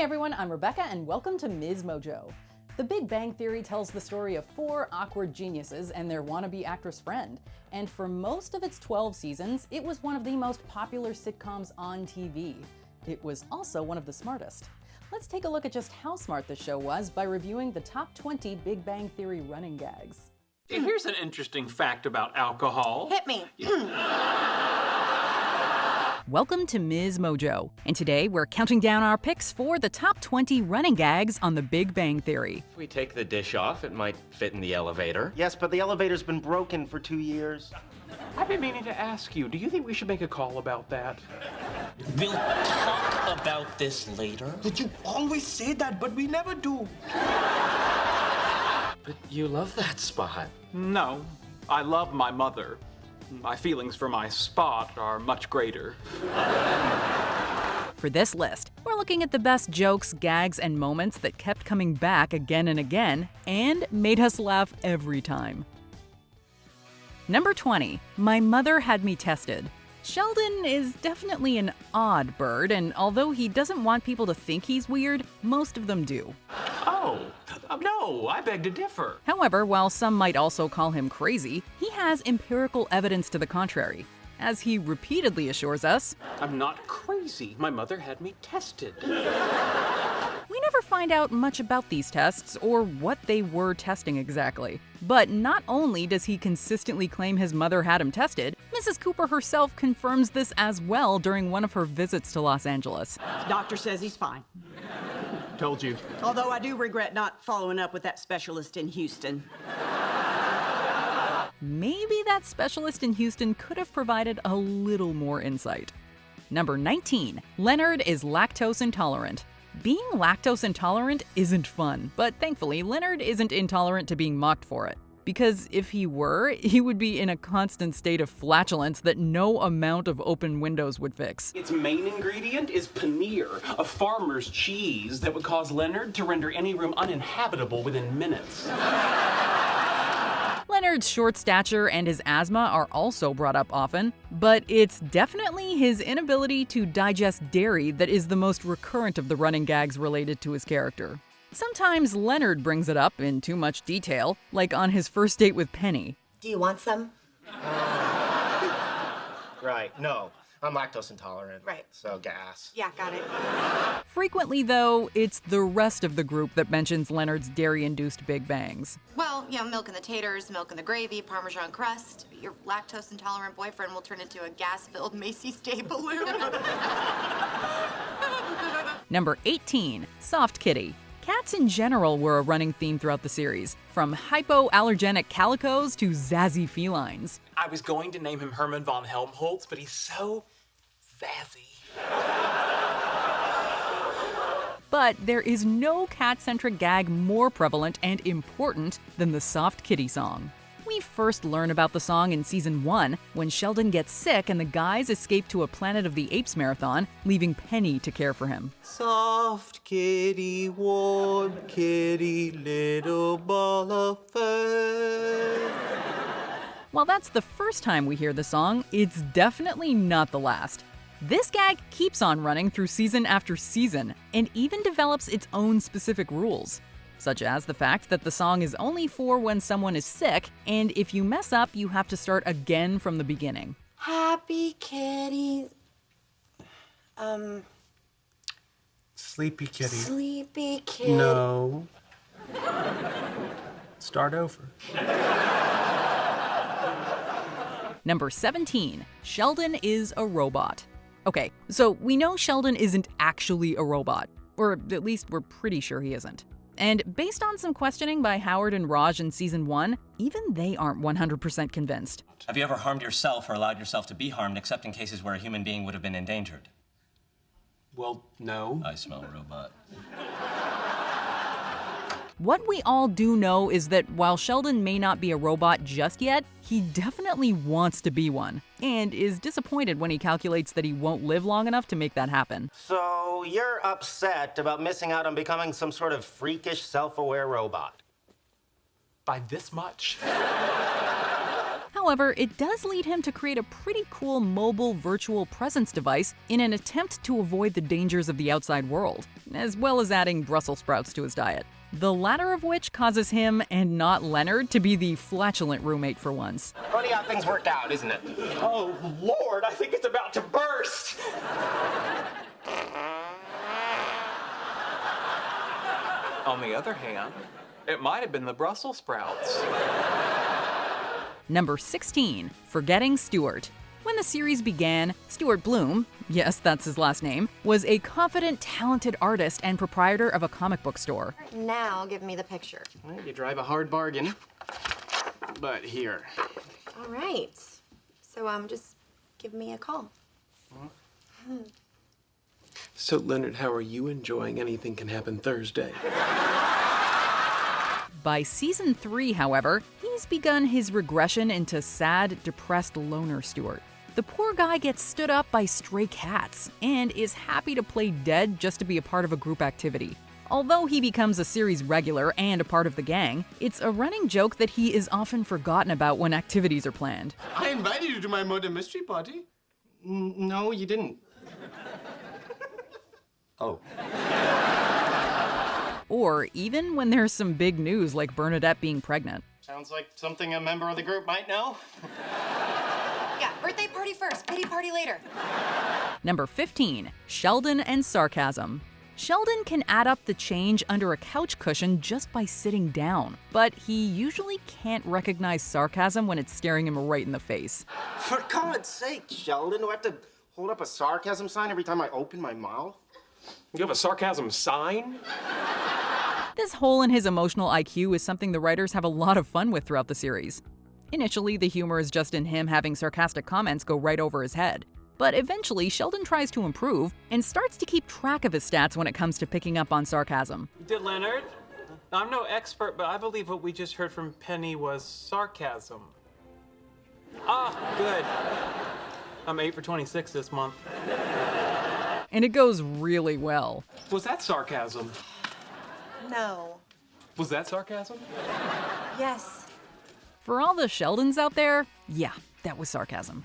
everyone, I'm Rebecca and welcome to MsMojo. The Big Bang Theory tells the story of 4 awkward geniuses and their wannabe actress friend. And for most of its 12 seasons, it was one of the most popular sitcoms on TV. It was also one of the smartest. Let's take a look at just how smart this show was by reviewing the top 20 Big Bang Theory running gags. Here's an interesting fact about alcohol. Hit me. Welcome to MsMojo, and today we're counting down our picks for the top 20 running gags on the Big Bang Theory. If we take the dish off, it might fit in the elevator. Yes, but the elevator's been broken for 2 years. I've been meaning to ask you, do you think we should make a call about that? We'll talk about this later. Did you always say that, but we never do? But you love that spot. No, I love my mother. My feelings for my spot are much greater. For this list, we're looking at the best jokes, gags, and moments that kept coming back again and again and made us laugh every time. Number 20, My Mother Had Me Tested. Sheldon is definitely an odd bird, and although he doesn't want people to think he's weird, most of them do. Oh, no, I beg to differ. However, while some might also call him crazy, he has empirical evidence to the contrary. As he repeatedly assures us, I'm not crazy. My mother had me tested. we never find out much about these tests or what they were testing exactly. But not only does he consistently claim his mother had him tested, Mrs. Cooper herself confirms this as well during one of her visits to Los Angeles. Doctor says he's fine. Told you. Although I do regret not following up with that specialist in Houston. Maybe that specialist in Houston could have provided a little more insight. Number 19, Leonard is lactose intolerant. Being lactose intolerant isn't fun, but thankfully Leonard isn't intolerant to being mocked for it. Because if he were, he would be in a constant state of flatulence that no amount of open windows would fix. Its main ingredient is paneer, a farmer's cheese that would cause Leonard to render any room uninhabitable within minutes. Leonard's short stature and his asthma are also brought up often, but it's definitely his inability to digest dairy that is the most recurrent of the running gags related to his character. Sometimes Leonard brings it up in too much detail, like on his first date with Penny. Do you want some? Right, no. I'm lactose intolerant. Right. So gas. Yeah, got it. Frequently, though, it's the rest of the group that mentions Leonard's dairy-induced Big Bangs. Well, milk in the taters, milk in the gravy, Parmesan crust. Your lactose intolerant boyfriend will turn into a gas-filled Macy's Day balloon. Number 18, Soft Kitty. Cats in general were a running theme throughout the series, from hypoallergenic calicos to zazzy felines. I was going to name him Herman von Helmholtz, but he's so zazzy. But there is no cat-centric gag more prevalent and important than the Soft Kitty song. We first learn about the song in season 1 when Sheldon gets sick and the guys escape to a Planet of the Apes marathon, leaving Penny to care for him. Soft kitty, warm kitty, little ball of fur. While that's the first time we hear the song, it's definitely not the last. This gag keeps on running through season after season, and even develops its own specific rules, such as the fact that the song is only for when someone is sick, and if you mess up, you have to start again from the beginning. Happy kitty. Sleepy kitty. Sleepy kitty. No. Start over. Number 17, Sheldon is a robot. Okay, so we know Sheldon isn't actually a robot, or at least we're pretty sure he isn't. And based on some questioning by Howard and Raj in season 1, even they aren't 100% convinced. Have you ever harmed yourself or allowed yourself to be harmed except in cases where a human being would have been endangered? Well, no. I smell robot. What we all do know is that while Sheldon may not be a robot just yet, he definitely wants to be one, and is disappointed when he calculates that he won't live long enough to make that happen. So you're upset about missing out on becoming some sort of freakish, self-aware robot? By this much? However, it does lead him to create a pretty cool mobile virtual presence device in an attempt to avoid the dangers of the outside world, as well as adding Brussels sprouts to his diet. The latter of which causes him, and not Leonard, to be the flatulent roommate for once. Funny how things worked out, isn't it? Oh, Lord, I think it's about to burst! On the other hand, it might have been the Brussels sprouts. Number 16, Forgetting Stuart. When the series began, Stuart Bloom, yes, that's his last name, was a confident, talented artist and proprietor of a comic book store. Now give me the picture. Well, you drive a hard bargain. But here. All right. So, just give me a call. So, Leonard, how are you enjoying Anything Can Happen Thursday? By season 3, however, he's begun his regression into sad, depressed loner Stuart. The poor guy gets stood up by stray cats and is happy to play dead just to be a part of a group activity. Although he becomes a series regular and a part of the gang, it's a running joke that he is often forgotten about when activities are planned. I invited you to my murder mystery party. No, you didn't. Oh. Or even when there's some big news like Bernadette being pregnant. Sounds like something a member of the group might know. Yeah, birthday party first, pity party later. Number 15, Sheldon and sarcasm. Sheldon can add up the change under a couch cushion just by sitting down, but he usually can't recognize sarcasm when it's staring him right in the face. For God's sake, Sheldon, do I have to hold up a sarcasm sign every time I open my mouth? You have a sarcasm sign? This hole in his emotional IQ is something the writers have a lot of fun with throughout the series. Initially, the humor is just in him having sarcastic comments go right over his head. But eventually, Sheldon tries to improve and starts to keep track of his stats when it comes to picking up on sarcasm. Did Leonard? I'm no expert, but I believe what we just heard from Penny was sarcasm. Ah, good. I'm 8 for 26 this month. And it goes really well. Was that sarcasm? No. Was that sarcasm? Yes. For all the Sheldons out there, yeah, that was sarcasm.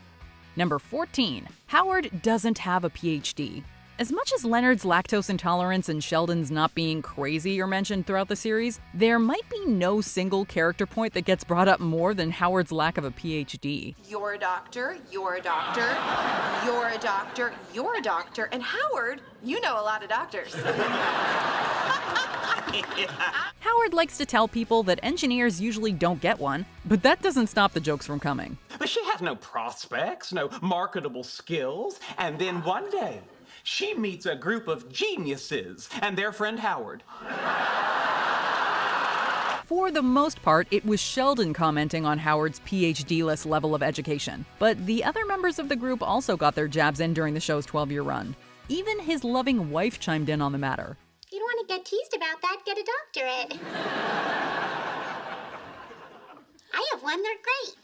Number 14, Howard doesn't have a PhD. As much as Leonard's lactose intolerance and Sheldon's not being crazy are mentioned throughout the series, there might be no single character point that gets brought up more than Howard's lack of a PhD. You're a doctor, you're a doctor, you're a doctor, you're a doctor, and Howard, you know a lot of doctors. Howard likes to tell people that engineers usually don't get one, but that doesn't stop the jokes from coming. But she has no prospects, no marketable skills, and then one day, she meets a group of geniuses and their friend Howard. For the most part, it was Sheldon commenting on Howard's PhD-less level of education, but the other members of the group also got their jabs in during the show's 12-year run. Even his loving wife chimed in on the matter. You don't want to get teased about that, get a doctorate. I have one, they're great.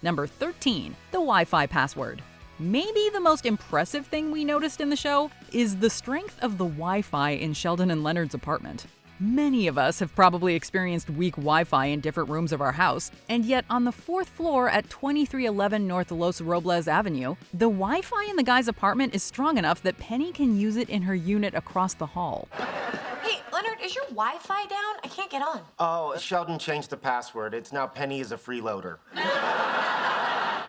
Number 13, the Wi-Fi password. Maybe the most impressive thing we noticed in the show is the strength of the Wi-Fi in Sheldon and Leonard's apartment. Many of us have probably experienced weak Wi-Fi in different rooms of our house, and yet on the 4th floor at 2311 North Los Robles Avenue, the Wi-Fi in the guy's apartment is strong enough that Penny can use it in her unit across the hall. Hey, Leonard, is your Wi-Fi down? I can't get on. Oh, Sheldon changed the password. It's now Penny is a freeloader.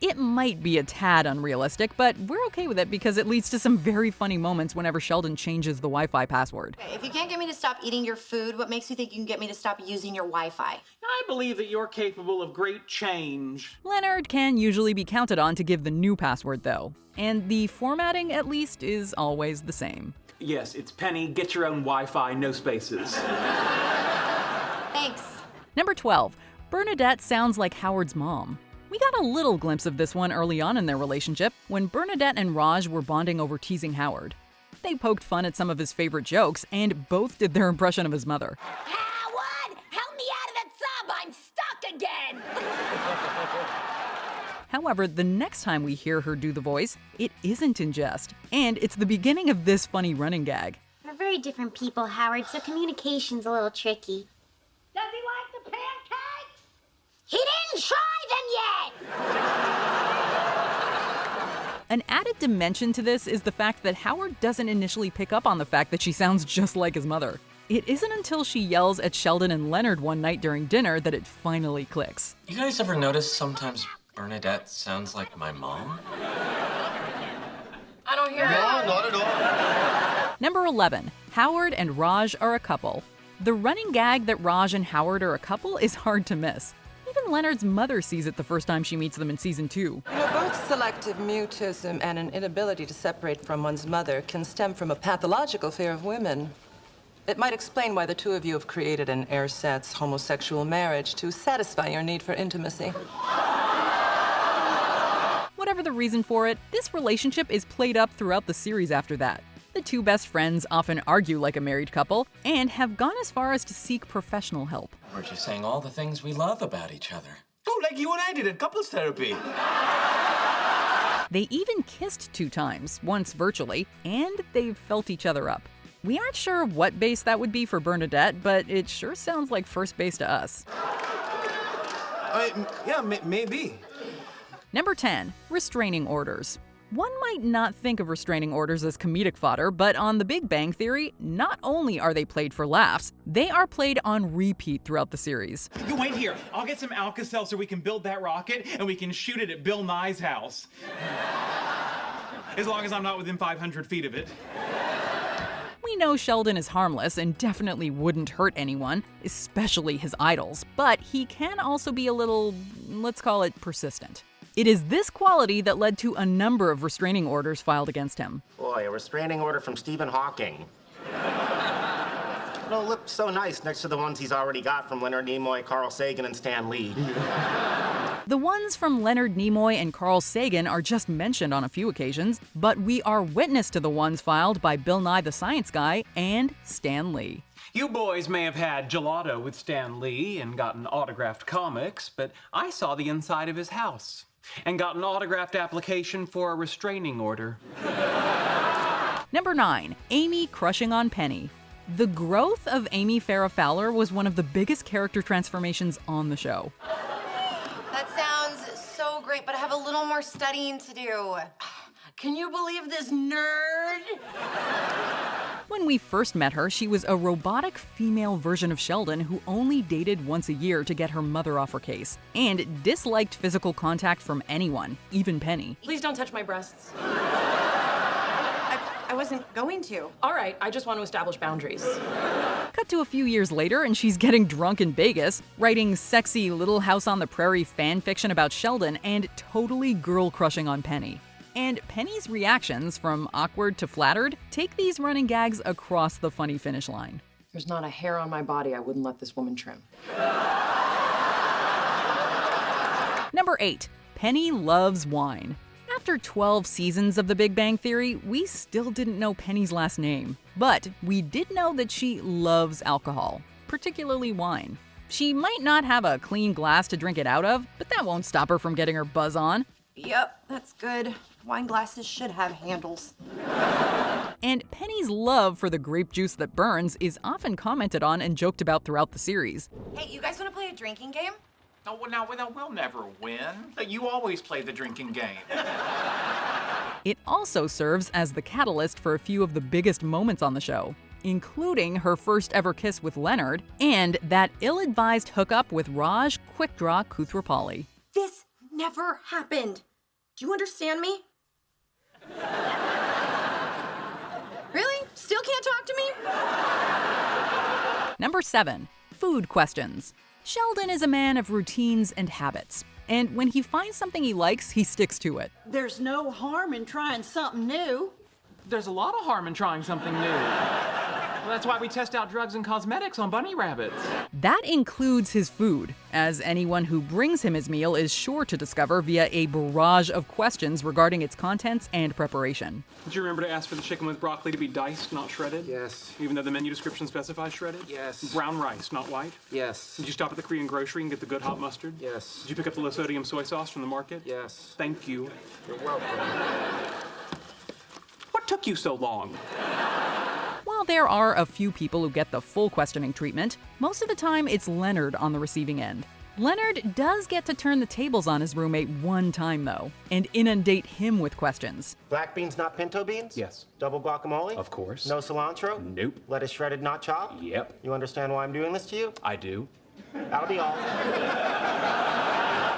It might be a tad unrealistic, but we're okay with it because it leads to some very funny moments whenever Sheldon changes the Wi-Fi password. Okay, if you can't get me to stop eating your food, what makes you think you can get me to stop using your Wi-Fi? I believe that you're capable of great change. Leonard can usually be counted on to give the new password, though. And the formatting, at least, is always the same. Yes, it's Penny, get your own Wi-Fi, no spaces. Thanks. Number 12, Bernadette sounds like Howard's mom. We got a little glimpse of this one early on in their relationship when Bernadette and Raj were bonding over teasing Howard. They poked fun at some of his favorite jokes and both did their impression of his mother. Howard, help me out of that sub, I'm stuck again. However, the next time we hear her do the voice, it isn't in jest, and it's the beginning of this funny running gag. We're very different people, Howard, so communication's a little tricky. Does he like the pancakes? He didn't try them yet! An added dimension to this is the fact that Howard doesn't initially pick up on the fact that she sounds just like his mother. It isn't until she yells at Sheldon and Leonard one night during dinner that it finally clicks. You guys ever notice sometimes Bernadette sounds like my mom? I don't hear it. No, not at all. Number 11. Howard and Raj are a couple. The running gag that Raj and Howard are a couple is hard to miss. Even Leonard's mother sees it the first time she meets them in season 2. You know, both selective mutism and an inability to separate from one's mother can stem from a pathological fear of women. It might explain why the two of you have created an ersatz homosexual marriage to satisfy your need for intimacy. Whatever the reason for it, this relationship is played up throughout the series after that. The two best friends often argue like a married couple and have gone as far as to seek professional help. We're just saying all the things we love about each other. Oh, like you and I did at couples therapy. They even kissed 2 times, once virtually, and they've felt each other up. We aren't sure what base that would be for Bernadette, but it sure sounds like first base to us. Maybe. Number 10. Restraining orders. One might not think of restraining orders as comedic fodder, but on The Big Bang Theory, not only are they played for laughs, they are played on repeat throughout the series. You wait here. I'll get some Alka-Seltzer so we can build that rocket and we can shoot it at Bill Nye's house. As long as I'm not within 500 feet of it. We know Sheldon is harmless and definitely wouldn't hurt anyone, especially his idols, but he can also be a little, let's call it, persistent. It is this quality that led to a number of restraining orders filed against him. Boy, a restraining order from Stephen Hawking. No, look so nice next to the ones he's already got from Leonard Nimoy, Carl Sagan, and Stan Lee. The ones from Leonard Nimoy and Carl Sagan are just mentioned on a few occasions, but we are witness to the ones filed by Bill Nye the Science Guy and Stan Lee. You boys may have had gelato with Stan Lee and gotten autographed comics, but I saw the inside of his house and got an autographed application for a restraining order. Number 9. Amy crushing on Penny. The growth of Amy Farrah Fowler was one of the biggest character transformations on the show. That sounds so great, but I have a little more studying to do. Can you believe this nerd? When we first met her, she was a robotic female version of Sheldon who only dated once a year to get her mother off her case, and disliked physical contact from anyone, even Penny. Please don't touch my breasts. I wasn't going to. All right, I just want to establish boundaries. Cut to a few years later, and she's getting drunk in Vegas, writing sexy Little House on the Prairie fan fiction about Sheldon, and totally girl-crushing on Penny. And Penny's reactions, from awkward to flattered, take these running gags across the funny finish line. There's not a hair on my body I wouldn't let this woman trim. Number 8. Penny loves wine. After 12 seasons of The Big Bang Theory, we still didn't know Penny's last name. But we did know that she loves alcohol, particularly wine. She might not have a clean glass to drink it out of, but that won't stop her from getting her buzz on. Yep, that's good. Wine glasses should have handles. And Penny's love for the grape juice that burns is often commented on and joked about throughout the series. Hey, you guys want to play a drinking game? No, we'll never win. You always play the drinking game. It also serves as the catalyst for a few of the biggest moments on the show, including her first ever kiss with Leonard and that ill-advised hookup with Raj Quickdraw Koothrappali. This never happened. Do you understand me? Really? Still can't talk to me? Number 7. Food questions. Sheldon is a man of routines and habits, and when he finds something he likes, he sticks to it. There's no harm in trying something new. There's a lot of harm in trying something new. Well, that's why we test out drugs and cosmetics on bunny rabbits. That includes his food, as anyone who brings him his meal is sure to discover via a barrage of questions regarding its contents and preparation. Did you remember to ask for the chicken with broccoli to be diced, not shredded? Yes. Even though the menu description specifies shredded? Yes. Brown rice, not white? Yes. Did you stop at the Korean grocery and get the good hot mustard? Yes. Did you pick up the low-sodium soy sauce from the market? Yes. Thank you. You're welcome. What took you so long? While there are a few people who get the full questioning treatment, most of the time it's Leonard on the receiving end. Leonard does get to turn the tables on his roommate one time, though, and inundate him with questions. Black beans, not pinto beans? Yes. Double guacamole? Of course. No cilantro? Nope. Lettuce shredded, not chopped? Yep. You understand why I'm doing this to you? I do. That'll be all.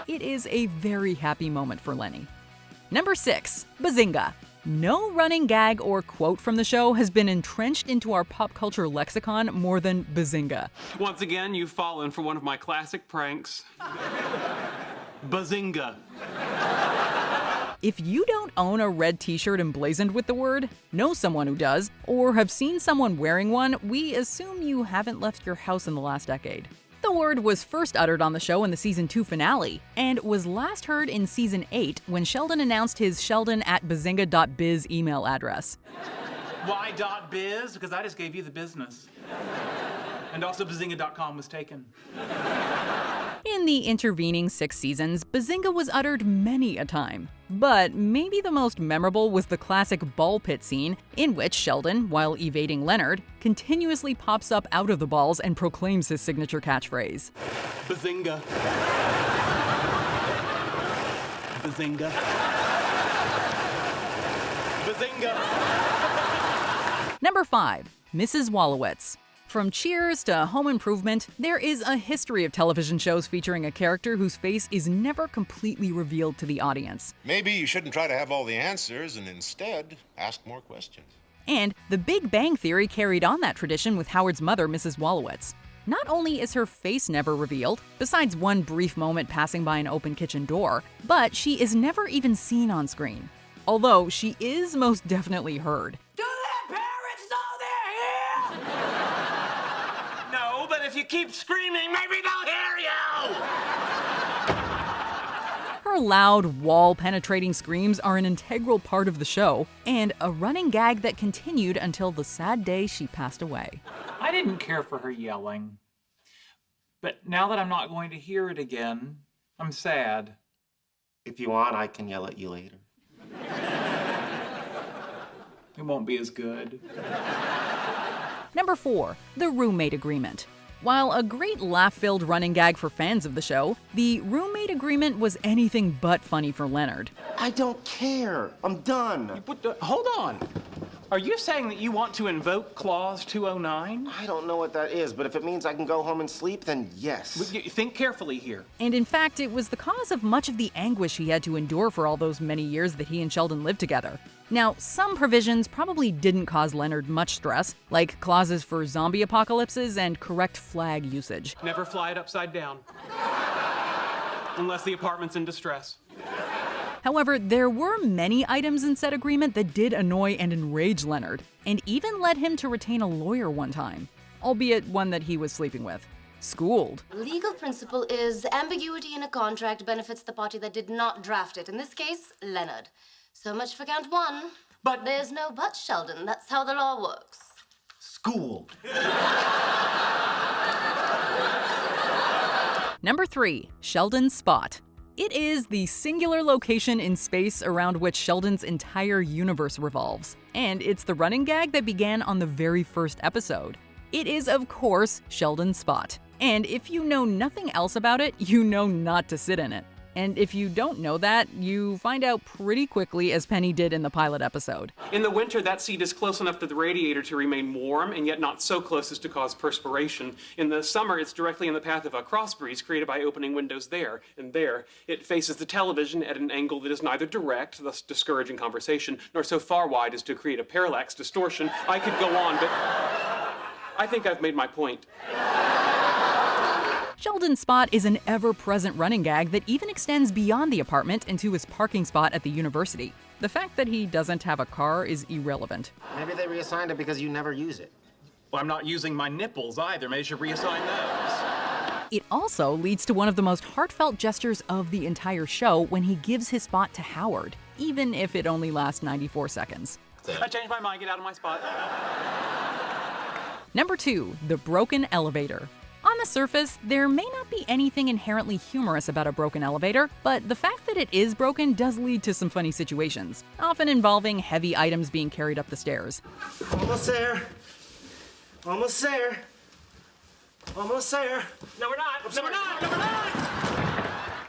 It is a very happy moment for Lenny. Number 6, Bazinga. No running gag or quote from the show has been entrenched into our pop culture lexicon more than Bazinga. Once again, you've fallen for one of my classic pranks. Bazinga. If you don't own a red t-shirt emblazoned with the word, know someone who does, or have seen someone wearing one, we assume you haven't left your house in the last decade. The word was first uttered on the show in the season 2 finale, and was last heard in season 8 when Sheldon announced his sheldon@bazinga.biz email address. Why .biz? Because I just gave you the business. And also bazinga.com was taken. In the intervening 6 seasons, Bazinga was uttered many a time. But maybe the most memorable was the classic ball pit scene, in which Sheldon, while evading Leonard, continuously pops up out of the balls and proclaims his signature catchphrase. Bazinga. Bazinga. Bazinga. Number 5, Mrs. Wolowitz. From Cheers to Home Improvement, there is a history of television shows featuring a character whose face is never completely revealed to the audience. Maybe you shouldn't try to have all the answers and instead ask more questions. And The Big Bang Theory carried on that tradition with Howard's mother, Mrs. Wolowitz. Not only is her face never revealed, besides one brief moment passing by an open kitchen door, but she is never even seen on screen. Although she is most definitely heard. If you keep screaming, maybe they'll hear you! Her loud, wall-penetrating screams are an integral part of the show, and a running gag that continued until the sad day she passed away. I didn't care for her yelling. But now that I'm not going to hear it again, I'm sad. If you want, I can yell at you later. It won't be as good. Number 4, The Roommate Agreement. While a great laugh-filled running gag for fans of the show, the roommate agreement was anything but funny for Leonard. I don't care. I'm done. Hold on. Are you saying that you want to invoke Clause 209? I don't know what that is, but if it means I can go home and sleep, then yes. Think carefully here. And in fact, it was the cause of much of the anguish he had to endure for all those many years that he and Sheldon lived together. Now, some provisions probably didn't cause Leonard much stress, like clauses for zombie apocalypses and correct flag usage. Never fly it upside down. Unless the apartment's in distress. However, there were many items in said agreement that did annoy and enrage Leonard, and even led him to retain a lawyer one time, albeit one that he was sleeping with. Schooled. Legal principle is ambiguity in a contract benefits the party that did not draft it. In this case, Leonard. So much for count 1. But there's no but, Sheldon. That's how the law works. Schooled. Number 3, Sheldon's Spot. It is the singular location in space around which Sheldon's entire universe revolves, and it's the running gag that began on the very first episode. It is, of course, Sheldon's Spot, and if you know nothing else about it, you know not to sit in it. And if you don't know that, you find out pretty quickly, as Penny did in the pilot episode. In the winter, that seat is close enough to the radiator to remain warm, and yet not so close as to cause perspiration. In the summer, it's directly in the path of a cross breeze created by opening windows there and there. It faces the television at an angle that is neither direct, thus discouraging conversation, nor so far wide as to create a parallax distortion. I could go on, but I think I've made my point. Sheldon's Spot is an ever-present running gag that even extends beyond the apartment into his parking spot at the university. The fact that he doesn't have a car is irrelevant. Maybe they reassigned it because you never use it. Well, I'm not using my nipples either. Maybe you should reassign those. It also leads to one of the most heartfelt gestures of the entire show when he gives his spot to Howard, even if it only lasts 94 seconds. I changed my mind. Get out of my spot. Number 2, The Broken Elevator. On the surface, there may not be anything inherently humorous about a broken elevator, but the fact that it is broken does lead to some funny situations, often involving heavy items being carried up the stairs. Almost there. Almost there. Almost there. No, we're not. No, we're not. No, we're not.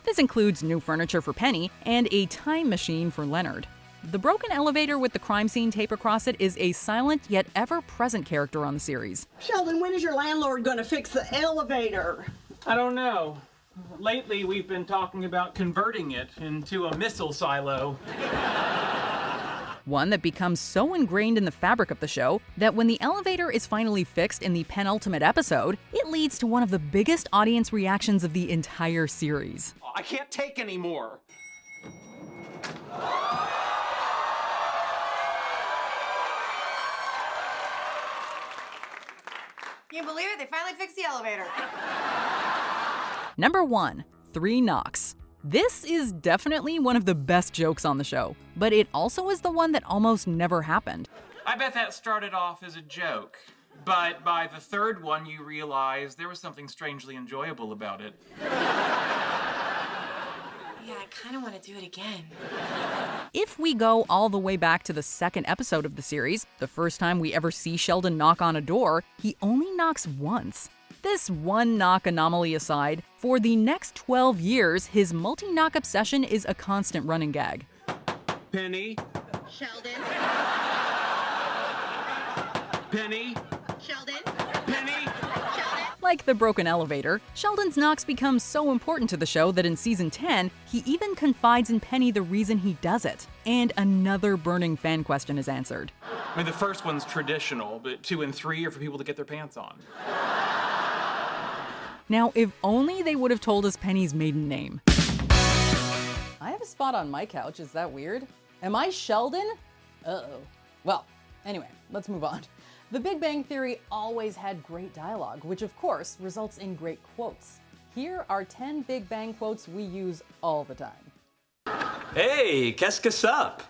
This includes new furniture for Penny and a time machine for Leonard. The broken elevator with the crime scene tape across it is a silent yet ever-present character on the series. Sheldon, when is your landlord going to fix the elevator? I don't know. Lately, we've been talking about converting it into a missile silo. One that becomes so ingrained in the fabric of the show that when the elevator is finally fixed in the penultimate episode, it leads to one of the biggest audience reactions of the entire series. I can't take any more. Can you believe it? They finally fixed the elevator. Number 1, 3 knocks. This is definitely one of the best jokes on the show, but it also is the one that almost never happened. I bet that started off as a joke, but by the third one you realize there was something strangely enjoyable about it. Yeah, I kind of want to do it again. If we go all the way back to the second episode of the series, the first time we ever see Sheldon knock on a door, he only knocks once. This one knock anomaly aside, for the next 12 years, his multi-knock obsession is a constant running gag. Penny? Sheldon? Penny? Sheldon? Penny? Like the broken elevator, Sheldon's knocks become so important to the show that in season 10, he even confides in Penny the reason he does it. And another burning fan question is answered. I mean, the first one's traditional, but 2 and 3 are for people to get their pants on. Now, if only they would have told us Penny's maiden name. I have a spot on my couch, is that weird? Am I Sheldon? Uh-oh. Well, anyway, let's move on. The Big Bang Theory always had great dialogue, which of course results in great quotes. Here are 10 Big Bang quotes we use all the time. Hey, qu'est-ce que ça?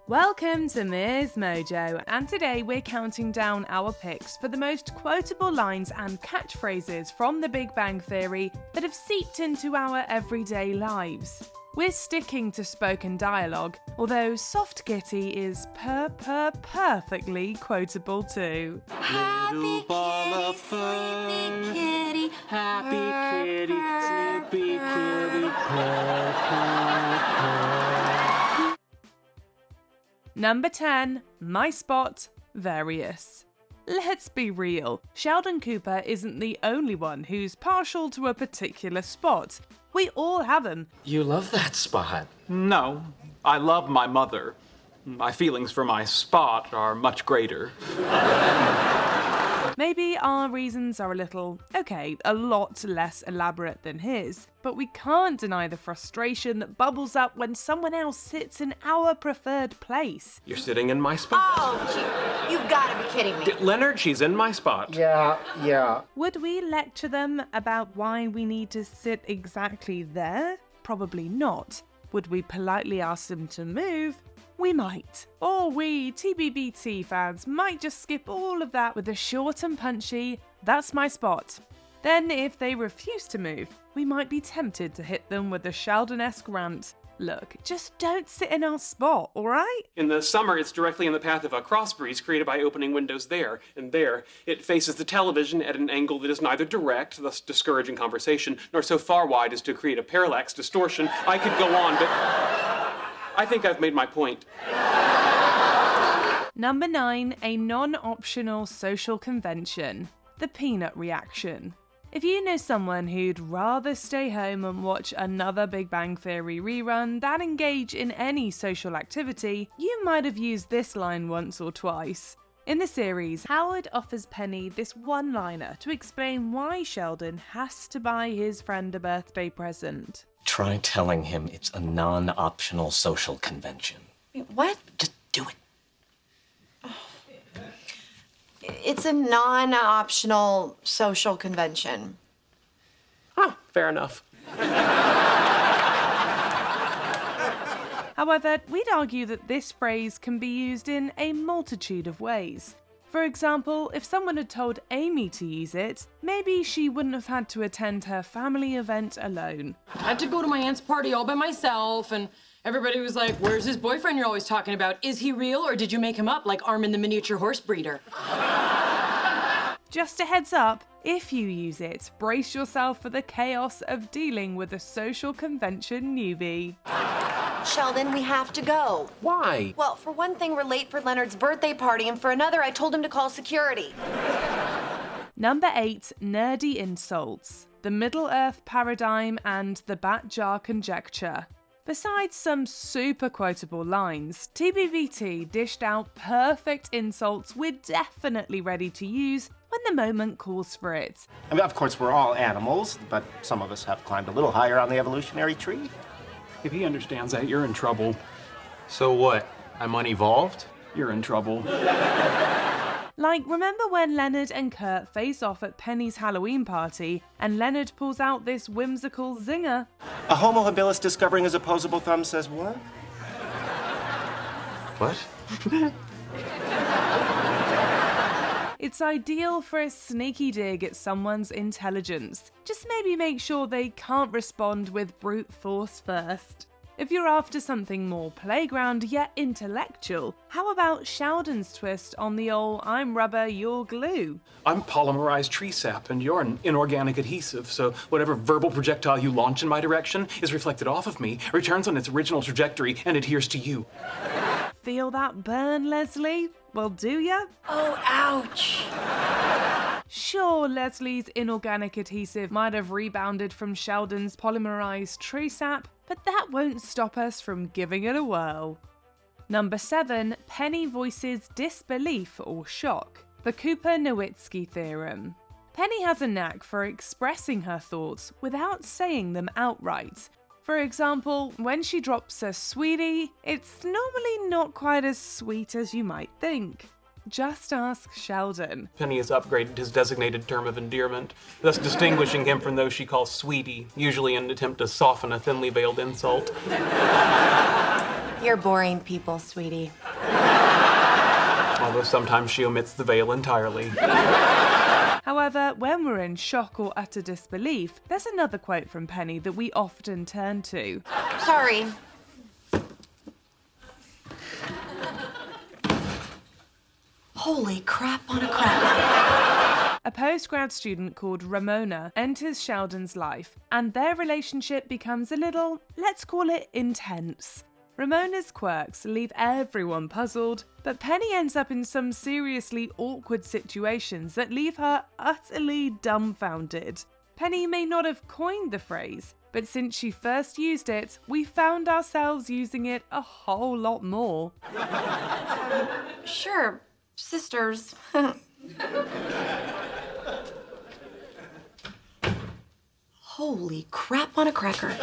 Welcome to MsMojo, and today we're counting down our picks for the most quotable lines and catchphrases from The Big Bang Theory that have seeped into our everyday lives. We're sticking to spoken dialogue, although Soft Kitty is perfectly quotable too. Happy ball of fun. Kitty, Happy kitty, sleepy kitty, Number 10, my spot, various. Let's be real, Sheldon Cooper isn't the only one who's partial to a particular spot. We all have them. You love that spot. No, I love my mother. My feelings for my spot are much greater. Maybe our reasons are a lot less elaborate than his, but we can't deny the frustration that bubbles up when someone else sits in our preferred place. You're sitting in my spot. Oh, you've got to be kidding me. Leonard, she's in my spot. Yeah. Would we lecture them about why we need to sit exactly there? Probably not. Would we politely ask them to move? We might. Or we, TBBT fans, might just skip all of that with a short and punchy, "That's my spot." Then, if they refuse to move, we might be tempted to hit them with a Sheldon-esque rant. Look, just don't sit in our spot, alright? In the summer, it's directly in the path of a cross breeze created by opening windows there and there. It faces the television at an angle that is neither direct, thus discouraging conversation, nor so far wide as to create a parallax distortion. I could go on, but I think I've made my point. Number 9, a non-optional social convention. The peanut reaction. If you know someone who'd rather stay home and watch another Big Bang Theory rerun than engage in any social activity, you might have used this line once or twice. In the series, Howard offers Penny this one-liner to explain why Sheldon has to buy his friend a birthday present. Try telling him it's a non-optional social convention. Wait, what? Just do it. It's a non-optional social convention. Ah, fair enough. However, we'd argue that this phrase can be used in a multitude of ways. For example, if someone had told Amy to use it, maybe she wouldn't have had to attend her family event alone. I had to go to my aunt's party all by myself, and everybody was like, "Where's his boyfriend you're always talking about? Is he real, or did you make him up like Armin the miniature horse breeder?" Just a heads up, if you use it, brace yourself for the chaos of dealing with a social convention newbie. Sheldon, we have to go. Why? Well, for one thing, we're late for Leonard's birthday party, and for another, I told him to call security. Number 8, nerdy insults. The Middle-earth paradigm and the bat jar conjecture. Besides some super quotable lines, TBBT dished out perfect insults we're definitely ready to use when the moment calls for it. I mean, of course, we're all animals, but some of us have climbed a little higher on the evolutionary tree. If he understands that, you're in trouble. So what? I'm unevolved? You're in trouble. Like, remember when Leonard and Kurt face off at Penny's Halloween party, and Leonard pulls out this whimsical zinger? A Homo habilis discovering his opposable thumb says what? What? It's ideal for a sneaky dig at someone's intelligence. Just maybe make sure they can't respond with brute force first. If you're after something more playground yet intellectual, how about Sheldon's twist on the old I'm rubber, you're glue? I'm polymerized tree sap, and you're an inorganic adhesive, so whatever verbal projectile you launch in my direction is reflected off of me, returns on its original trajectory, and adheres to you. Feel that burn, Leslie? Well, do ya? Oh, ouch. Sure, Leslie's inorganic adhesive might have rebounded from Sheldon's polymerized tree sap, but that won't stop us from giving it a whirl. Number 7, Penny voices disbelief or shock. The Cooper-Nowitzki theorem. Penny has a knack for expressing her thoughts without saying them outright. For example, when she drops a sweetie, it's normally not quite as sweet as you might think. Just ask Sheldon. Penny has upgraded his designated term of endearment, thus distinguishing him from those she calls sweetie, usually in an attempt to soften a thinly veiled insult. You're boring people, sweetie. Although sometimes she omits the veil entirely. However, when we're in shock or utter disbelief, there's another quote from Penny that we often turn to. Sorry. Holy crap on a cracker. A postgrad student called Ramona enters Sheldon's life, and their relationship becomes a little, let's call it, intense. Ramona's quirks leave everyone puzzled, but Penny ends up in some seriously awkward situations that leave her utterly dumbfounded. Penny may not have coined the phrase, but since she first used it, we found ourselves using it a whole lot more. Sure, sisters. Holy crap on a cracker.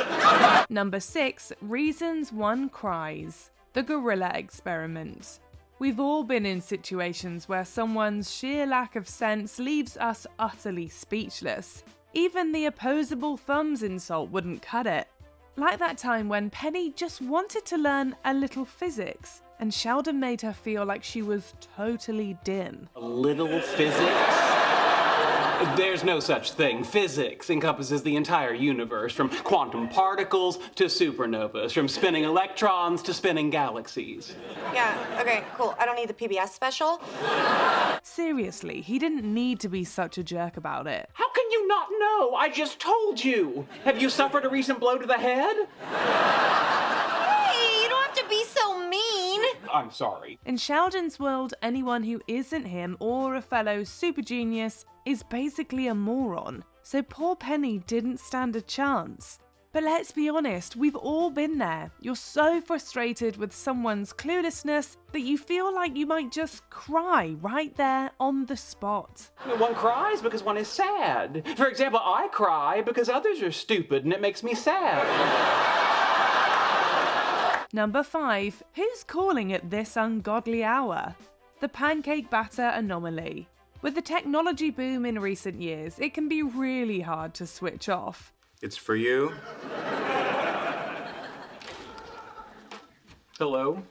Number 6, reasons one cries. The gorilla experiment. We've all been in situations where someone's sheer lack of sense leaves us utterly speechless. Even the opposable thumbs insult wouldn't cut it. Like that time when Penny just wanted to learn a little physics, and Sheldon made her feel like she was totally dim. A little physics? There's no such thing. Physics encompasses the entire universe, from quantum particles to supernovas, from spinning electrons to spinning galaxies. Yeah, okay, cool. I don't need the PBS special. Seriously, he didn't need to be such a jerk about it. How can you not know? I just told you. Have you suffered a recent blow to the head? Hey, you don't have to be so mean. I'm sorry. In Sheldon's world, anyone who isn't him or a fellow super genius is basically a moron, so poor Penny didn't stand a chance. But let's be honest, we've all been there. You're so frustrated with someone's cluelessness that you feel like you might just cry right there on the spot. One cries because one is sad. For example, I cry because others are stupid and it makes me sad. Number 5, who's calling at this ungodly hour? The pancake batter anomaly. With the technology boom in recent years, it can be really hard to switch off. It's for you. Hello?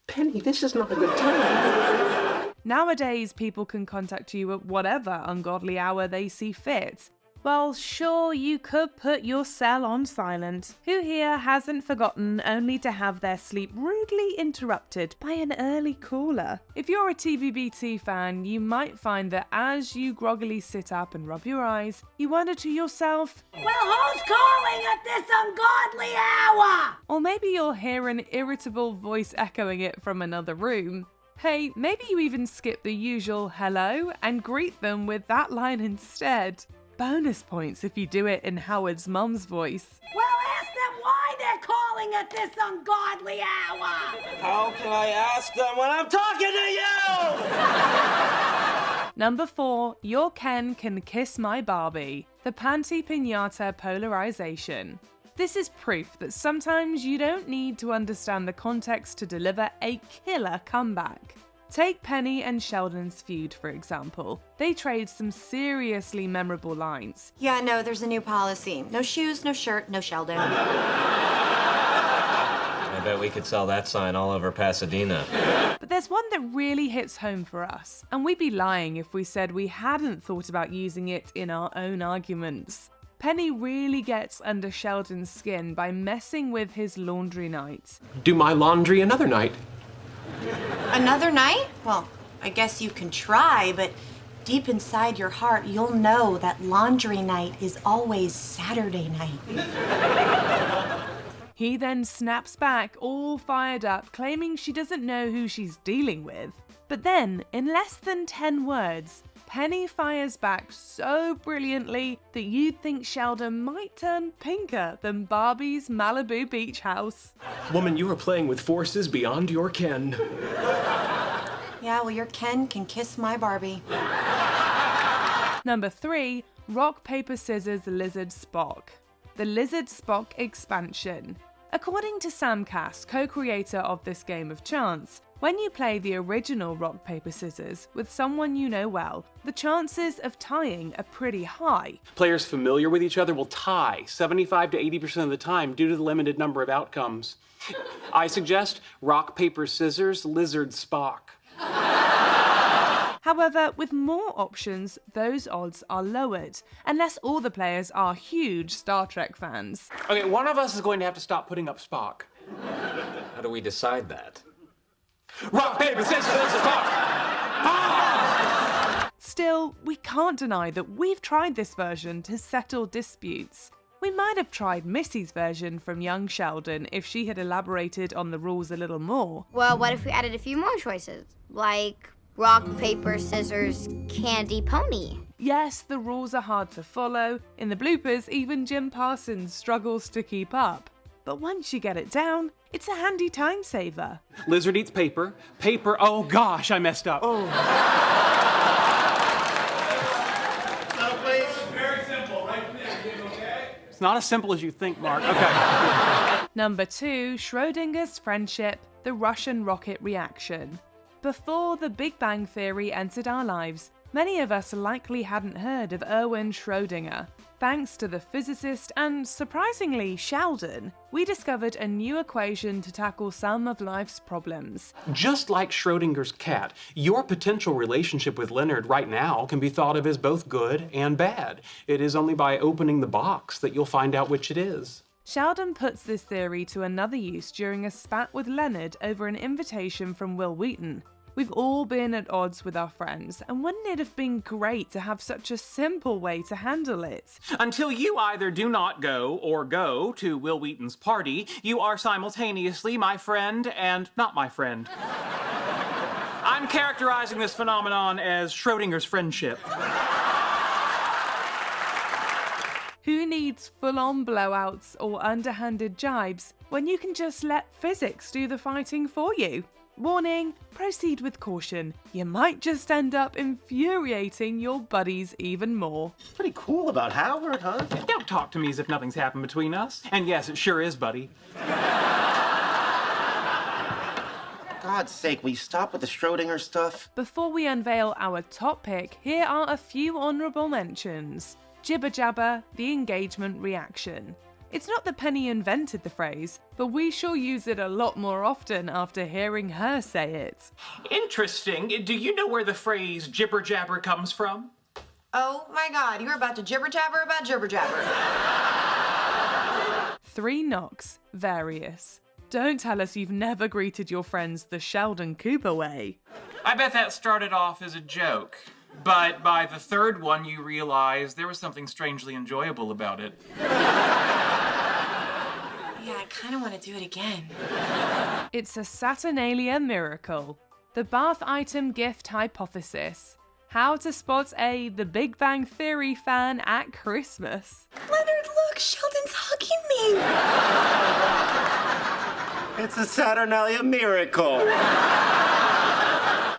Penny, this is not a good time. Nowadays, people can contact you at whatever ungodly hour they see fit. Well, sure, you could put your cell on silent. Who here hasn't forgotten only to have their sleep rudely interrupted by an early caller? If you're a TVBT fan, you might find that as you groggily sit up and rub your eyes, you wonder to yourself, Well, who's calling at this ungodly hour? or maybe you'll hear an irritable voice echoing it from another room. Hey, maybe you even skip the usual hello and greet them with that line instead. Bonus points if you do it in Howard's mum's voice. Well, ask them why they're calling at this ungodly hour. How can I ask them when I'm talking to you? Number 4, your Ken can kiss my Barbie. The panty pinata polarization. This is proof that sometimes you don't need to understand the context to deliver a killer comeback. Take Penny and Sheldon's feud, for example. They trade some seriously memorable lines. Yeah, no, there's a new policy. No shoes, no shirt, no Sheldon. I bet we could sell that sign all over Pasadena. But there's one that really hits home for us, and we'd be lying if we said we hadn't thought about using it in our own arguments. Penny really gets under Sheldon's skin by messing with his laundry night. Do my laundry another night. Another night? Well, I guess you can try, but deep inside your heart, you'll know that laundry night is always Saturday night. He then snaps back, all fired up, claiming she doesn't know who she's dealing with. But then, in less than 10 words, Penny fires back so brilliantly that you'd think Sheldon might turn pinker than Barbie's Malibu beach house. Woman, you are playing with forces beyond your ken. Yeah, well, your Ken can kiss my Barbie. Number 3, Rock, Paper, Scissors, Lizard, Spock. The Lizard Spock expansion. According to Sam Cass, co-creator of this game of chance, when you play the original Rock, Paper, Scissors with someone you know well, the chances of tying are pretty high. Players familiar with each other will tie 75 to 80% of the time due to the limited number of outcomes. I suggest rock, paper, scissors, lizard, Spock. However, with more options, those odds are lowered, unless all the players are huge Star Trek fans. Okay, one of us is going to have to stop putting up Spock. How do we decide that? Rock, paper, scissors, Spock! Still, we can't deny that we've tried this version to settle disputes. We might have tried Missy's version from young Sheldon if she had elaborated on the rules a little more. Well, what if we added a few more choices? Like rock, paper, scissors, candy, pony. Yes, the rules are hard to follow. In the bloopers, even Jim Parsons struggles to keep up. But once you get it down, it's a handy time saver. Lizard eats paper. Paper, oh gosh, I messed up. Oh. It's not as simple as you think, Mark. Okay. Number 2, Schrodinger's friendship, the Russian rocket reaction. Before the Big Bang Theory entered our lives, many of us likely hadn't heard of Erwin Schrödinger. Thanks to the physicist and, surprisingly, Sheldon, we discovered a new equation to tackle some of life's problems. Just like Schrodinger's cat, your potential relationship with Leonard right now can be thought of as both good and bad. It is only by opening the box that you'll find out which it is. Sheldon puts this theory to another use during a spat with Leonard over an invitation from Will Wheaton. We've all been at odds with our friends, and wouldn't it have been great to have such a simple way to handle it? Until you either do not go or go to Will Wheaton's party, you are simultaneously my friend and not my friend. I'm characterizing this phenomenon as Schrodinger's friendship. Who needs full-on blowouts or underhanded jibes when you can just let physics do the fighting for you? Warning, proceed with caution. You might just end up infuriating your buddies even more. Pretty cool about Howard, huh? Don't talk to me as if nothing's happened between us. And yes, it sure is, buddy. God's sake, will you stop with the Schrodinger stuff? Before we unveil our top pick, here are a few honourable mentions. Jibber Jabber, the engagement reaction. It's not that Penny invented the phrase, but we shall use it a lot more often after hearing her say it. Interesting. Do you know where the phrase jibber jabber comes from? Oh my God, you're about to jibber jabber about jibber jabber. 3 knocks, various. Don't tell us you've never greeted your friends the Sheldon Cooper way. I bet that started off as a joke. But by the third one, you realize there was something strangely enjoyable about it. Yeah, I kind of want to do it again. It's a Saturnalia miracle. The bath item gift hypothesis. How to spot the Big Bang Theory fan at Christmas. Leonard, look, Sheldon's hugging me. It's a Saturnalia miracle.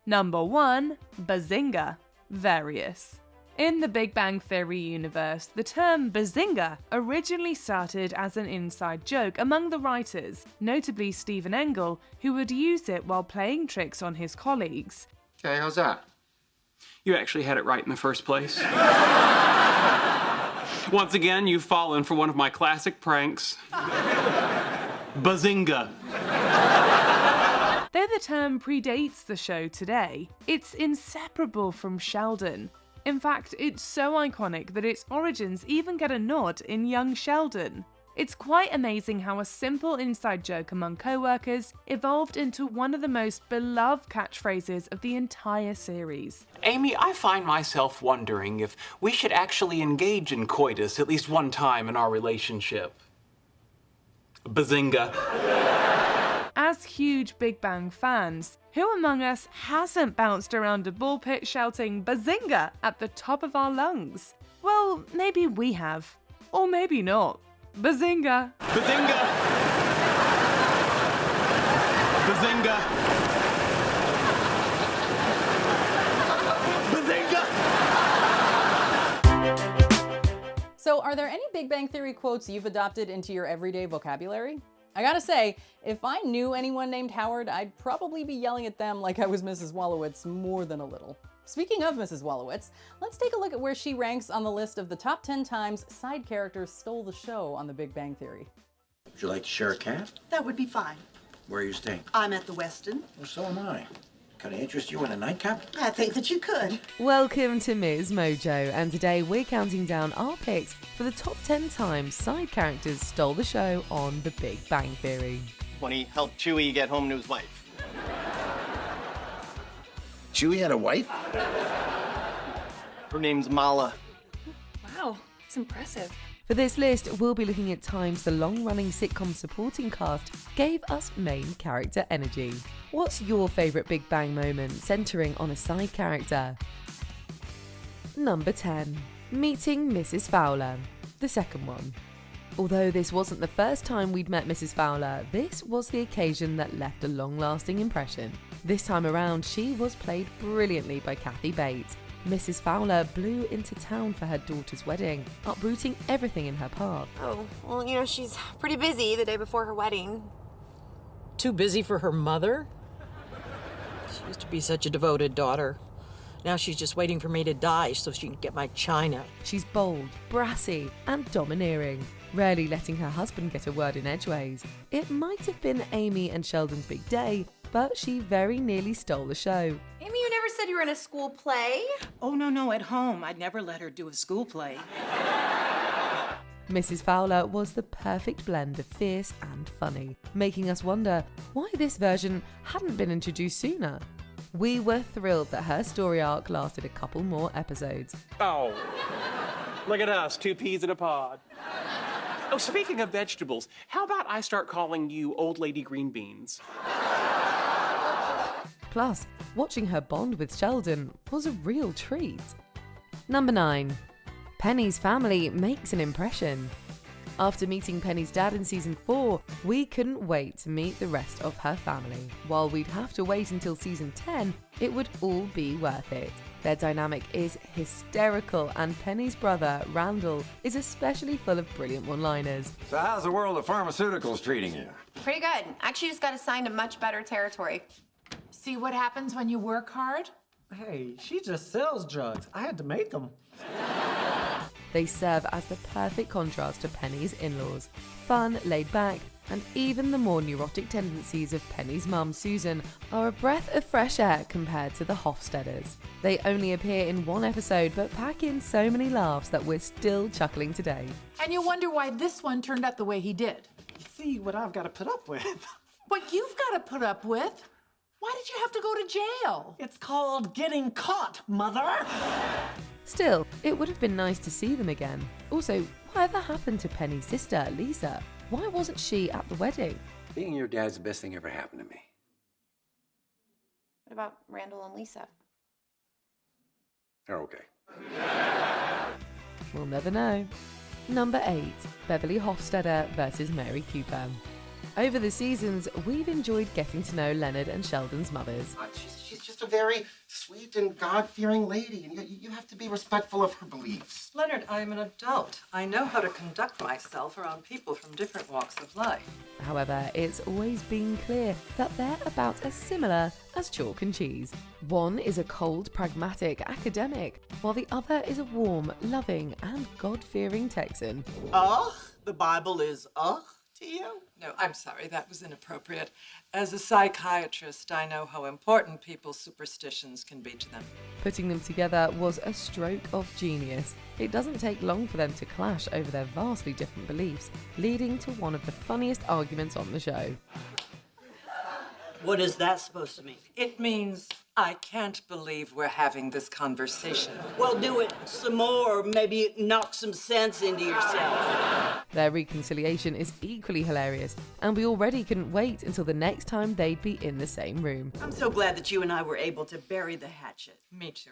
Number 1, Bazinga, various. In the Big Bang Theory universe, the term bazinga originally started as an inside joke among the writers, notably Stephen Engel, who would use it while playing tricks on his colleagues. Okay, how's that? You actually had it right in the first place. Once again, you've fallen for one of my classic pranks. Bazinga. Though the term predates the show today, it's inseparable from Sheldon. In fact, it's so iconic that its origins even get a nod in Young Sheldon. It's quite amazing how a simple inside joke among co-workers evolved into one of the most beloved catchphrases of the entire series. Amy, I find myself wondering if we should actually engage in coitus at least one time in our relationship. Bazinga. As huge Big Bang fans, who among us hasn't bounced around a ball pit shouting Bazinga at the top of our lungs? Well, maybe we have. Or maybe not. Bazinga! Bazinga! Bazinga! Bazinga! So, are there any Big Bang Theory quotes you've adopted into your everyday vocabulary? I gotta say, if I knew anyone named Howard, I'd probably be yelling at them like I was Mrs. Wolowitz more than a little. Speaking of Mrs. Wolowitz, let's take a look at where she ranks on the list of the top 10 times side characters stole the show on The Big Bang Theory. Would you like to share a cab? That would be fine. Where are you staying? I'm at the Westin. Well, so am I. Can I interest you in a nightcap? I think that you could. Welcome to MsMojo, and today we're counting down our picks for the top 10 times side characters stole the show on The Big Bang Theory. When he helped Chewie get home to his wife. Chewie had a wife? Her name's Mala. Wow, it's impressive. For this list, we'll be looking at times the long-running sitcom supporting cast gave us main character energy. What's your favourite Big Bang moment centering on a side character? Number 10. Meeting Mrs. Fowler, the second one. Although this wasn't the first time we'd met Mrs. Fowler, this was the occasion that left a long-lasting impression. This time around, she was played brilliantly by Kathy Bates. Mrs. Fowler blew into town for her daughter's wedding, uprooting everything in her path. Oh, well, you know, she's pretty busy the day before her wedding. Too busy for her mother? She used to be such a devoted daughter. Now she's just waiting for me to die so she can get my china. She's bold, brassy, and domineering, rarely letting her husband get a word in edgeways. It might have been Amy and Sheldon's big day, but she very nearly stole the show. Amy, you never said you were in a school play. Oh, no, at home. I'd never let her do a school play. Mrs. Fowler was the perfect blend of fierce and funny, making us wonder why this version hadn't been introduced sooner. We were thrilled that her story arc lasted a couple more episodes. Oh, look at us, 2 peas in a pod. Oh, speaking of vegetables, how about I start calling you Old Lady Green Beans? Plus, watching her bond with Sheldon was a real treat. Number 9. Penny's family makes an impression. After meeting Penny's dad in season 4, we couldn't wait to meet the rest of her family. While we'd have to wait until season 10, it would all be worth it. Their dynamic is hysterical, and Penny's brother, Randall, is especially full of brilliant one-liners. So how's the world of pharmaceuticals treating you? Pretty good. Actually, just got assigned to much better territory. See what happens when you work hard? Hey, she just sells drugs. I had to make them. They serve as the perfect contrast to Penny's in-laws. Fun, laid back, and even the more neurotic tendencies of Penny's mum, Susan, are a breath of fresh air compared to the Hofstadters. They only appear in one episode but pack in so many laughs that we're still chuckling today. And you wonder why this one turned out the way he did. You see what I've got to put up with. What you've got to put up with? Why did you have to go to jail? It's called getting caught, Mother. Still, it would have been nice to see them again. Also, whatever happened to Penny's sister, Lisa? Why wasn't she at the wedding? Being your dad's the best thing ever happened to me. What about Randall and Lisa? They're okay. We'll never know. Number 8. Beverly Hofstadter versus Mary Cooper. Over the seasons, we've enjoyed getting to know Leonard and Sheldon's mothers. She's just a very sweet and God-fearing lady, and you have to be respectful of her beliefs. Leonard, I am an adult. I know how to conduct myself around people from different walks of life. However, it's always been clear that they're about as similar as chalk and cheese. One is a cold, pragmatic academic, while the other is a warm, loving, and God-fearing Texan. Ugh? The Bible is ugh to you? No, I'm sorry, that was inappropriate. As a psychiatrist, I know how important people's superstitions can be to them. Putting them together was a stroke of genius. It doesn't take long for them to clash over their vastly different beliefs, leading to one of the funniest arguments on the show. What is that supposed to mean? It means I can't believe we're having this conversation. Well, do it some more, maybe knock some sense into yourself. Their reconciliation is equally hilarious, and we already couldn't wait until the next time they'd be in the same room. I'm so glad that you and I were able to bury the hatchet. Me too.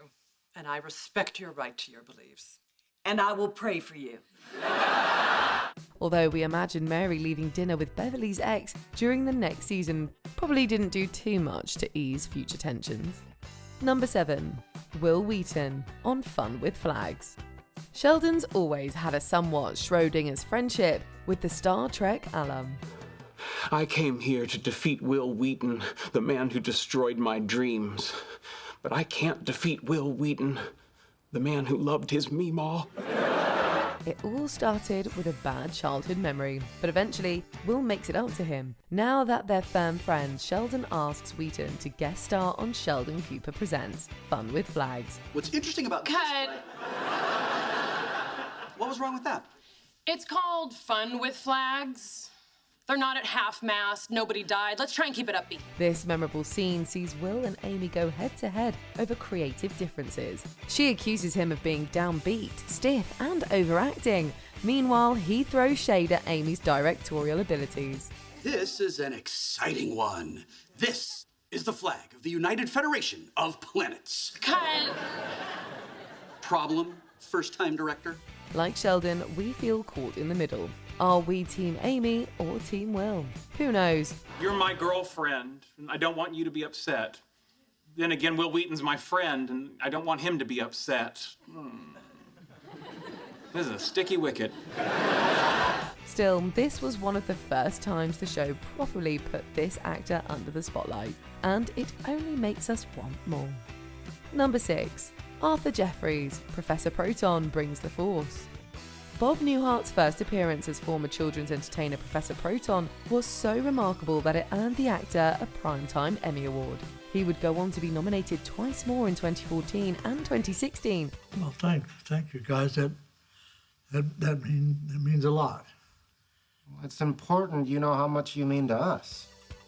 And I respect your right to your beliefs. And I will pray for you. Although we imagine Mary leaving dinner with Beverly's ex during the next season probably didn't do too much to ease future tensions. Number 7. Will Wheaton on Fun with Flags. Sheldon's always had a somewhat Schrodinger's friendship with the Star Trek alum. I came here to defeat Will Wheaton, the man who destroyed my dreams. But I can't defeat Will Wheaton, the man who loved his meemaw. It all started with a bad childhood memory, but eventually Will makes it up to him. Now that they're firm friends, Sheldon asks Wheaton to guest star on Sheldon Cooper Presents Fun with Flags. What's interesting about... Cut. What was wrong with that? It's called Fun with Flags. They're not at half-mast, nobody died. Let's try and keep it upbeat. This memorable scene sees Will and Amy go head-to-head over creative differences. She accuses him of being downbeat, stiff, and overacting. Meanwhile, he throws shade at Amy's directorial abilities. This is an exciting one. This is the flag of the United Federation of Planets. Cut. Problem, first-time director? Like Sheldon, we feel caught in the middle. Are we Team Amy or Team Will? Who knows? You're my girlfriend, and I don't want you to be upset. Then again, Will Wheaton's my friend, and I don't want him to be upset. This is a sticky wicket. Still, this was one of the first times the show properly put this actor under the spotlight, and it only makes us want more. Number 6. Arthur Jeffries, Professor Proton brings the force. Bob Newhart's first appearance as former children's entertainer Professor Proton was so remarkable that it earned the actor a Primetime Emmy Award. He would go on to be nominated twice more in 2014 and 2016. Well, thank you guys. That means a lot. Well, it's important you know how much you mean to us.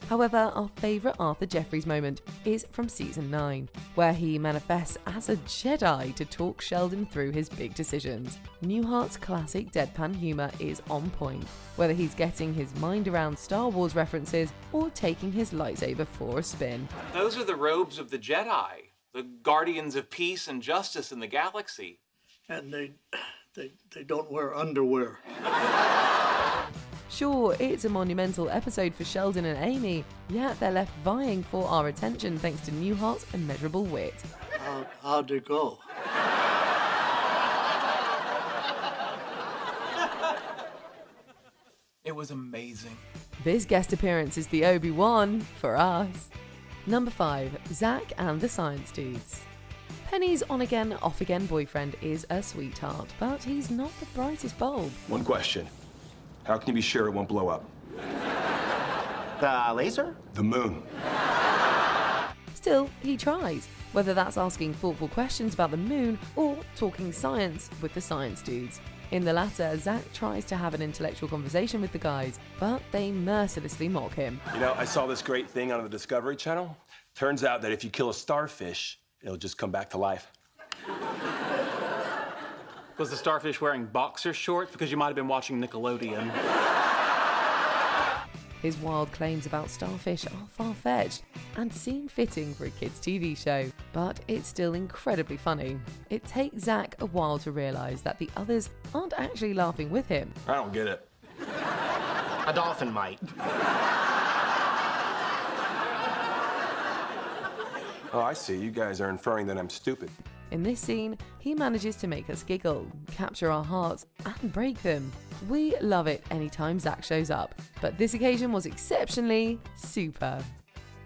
However, our favourite Arthur Jeffries moment is from season 9, where he manifests as a Jedi to talk Sheldon through his big decisions. Newhart's classic deadpan humour is on point, whether he's getting his mind around Star Wars references or taking his lightsaber for a spin. Those are the robes of the Jedi, the guardians of peace and justice in the galaxy. And they don't wear underwear. Sure, it's a monumental episode for Sheldon and Amy, yet they're left vying for our attention thanks to Newhart's immeasurable wit. How'd it go? It was amazing. This guest appearance is the Obi-Wan for us. Number 5. Zach and the Science Dudes. Penny's on-again, off-again boyfriend is a sweetheart, but he's not the brightest bulb. One question. How can you be sure it won't blow up? The laser? The moon. Still, he tries, whether that's asking thoughtful questions about the moon or talking science with the science dudes. In the latter, Zach tries to have an intellectual conversation with the guys, but they mercilessly mock him. You know, I saw this great thing on the Discovery Channel. Turns out that if you kill a starfish, it'll just come back to life. Was the starfish wearing boxer shorts? Because you might have been watching Nickelodeon. His wild claims about starfish are far-fetched and seem fitting for a kids' TV show, but it's still incredibly funny. It takes Zach a while to realise that the others aren't actually laughing with him. I don't get it. A dolphin might. Oh, I see. You guys are inferring that I'm stupid. In this scene, he manages to make us giggle, capture our hearts, and break them. We love it anytime Zach shows up, but this occasion was exceptionally super.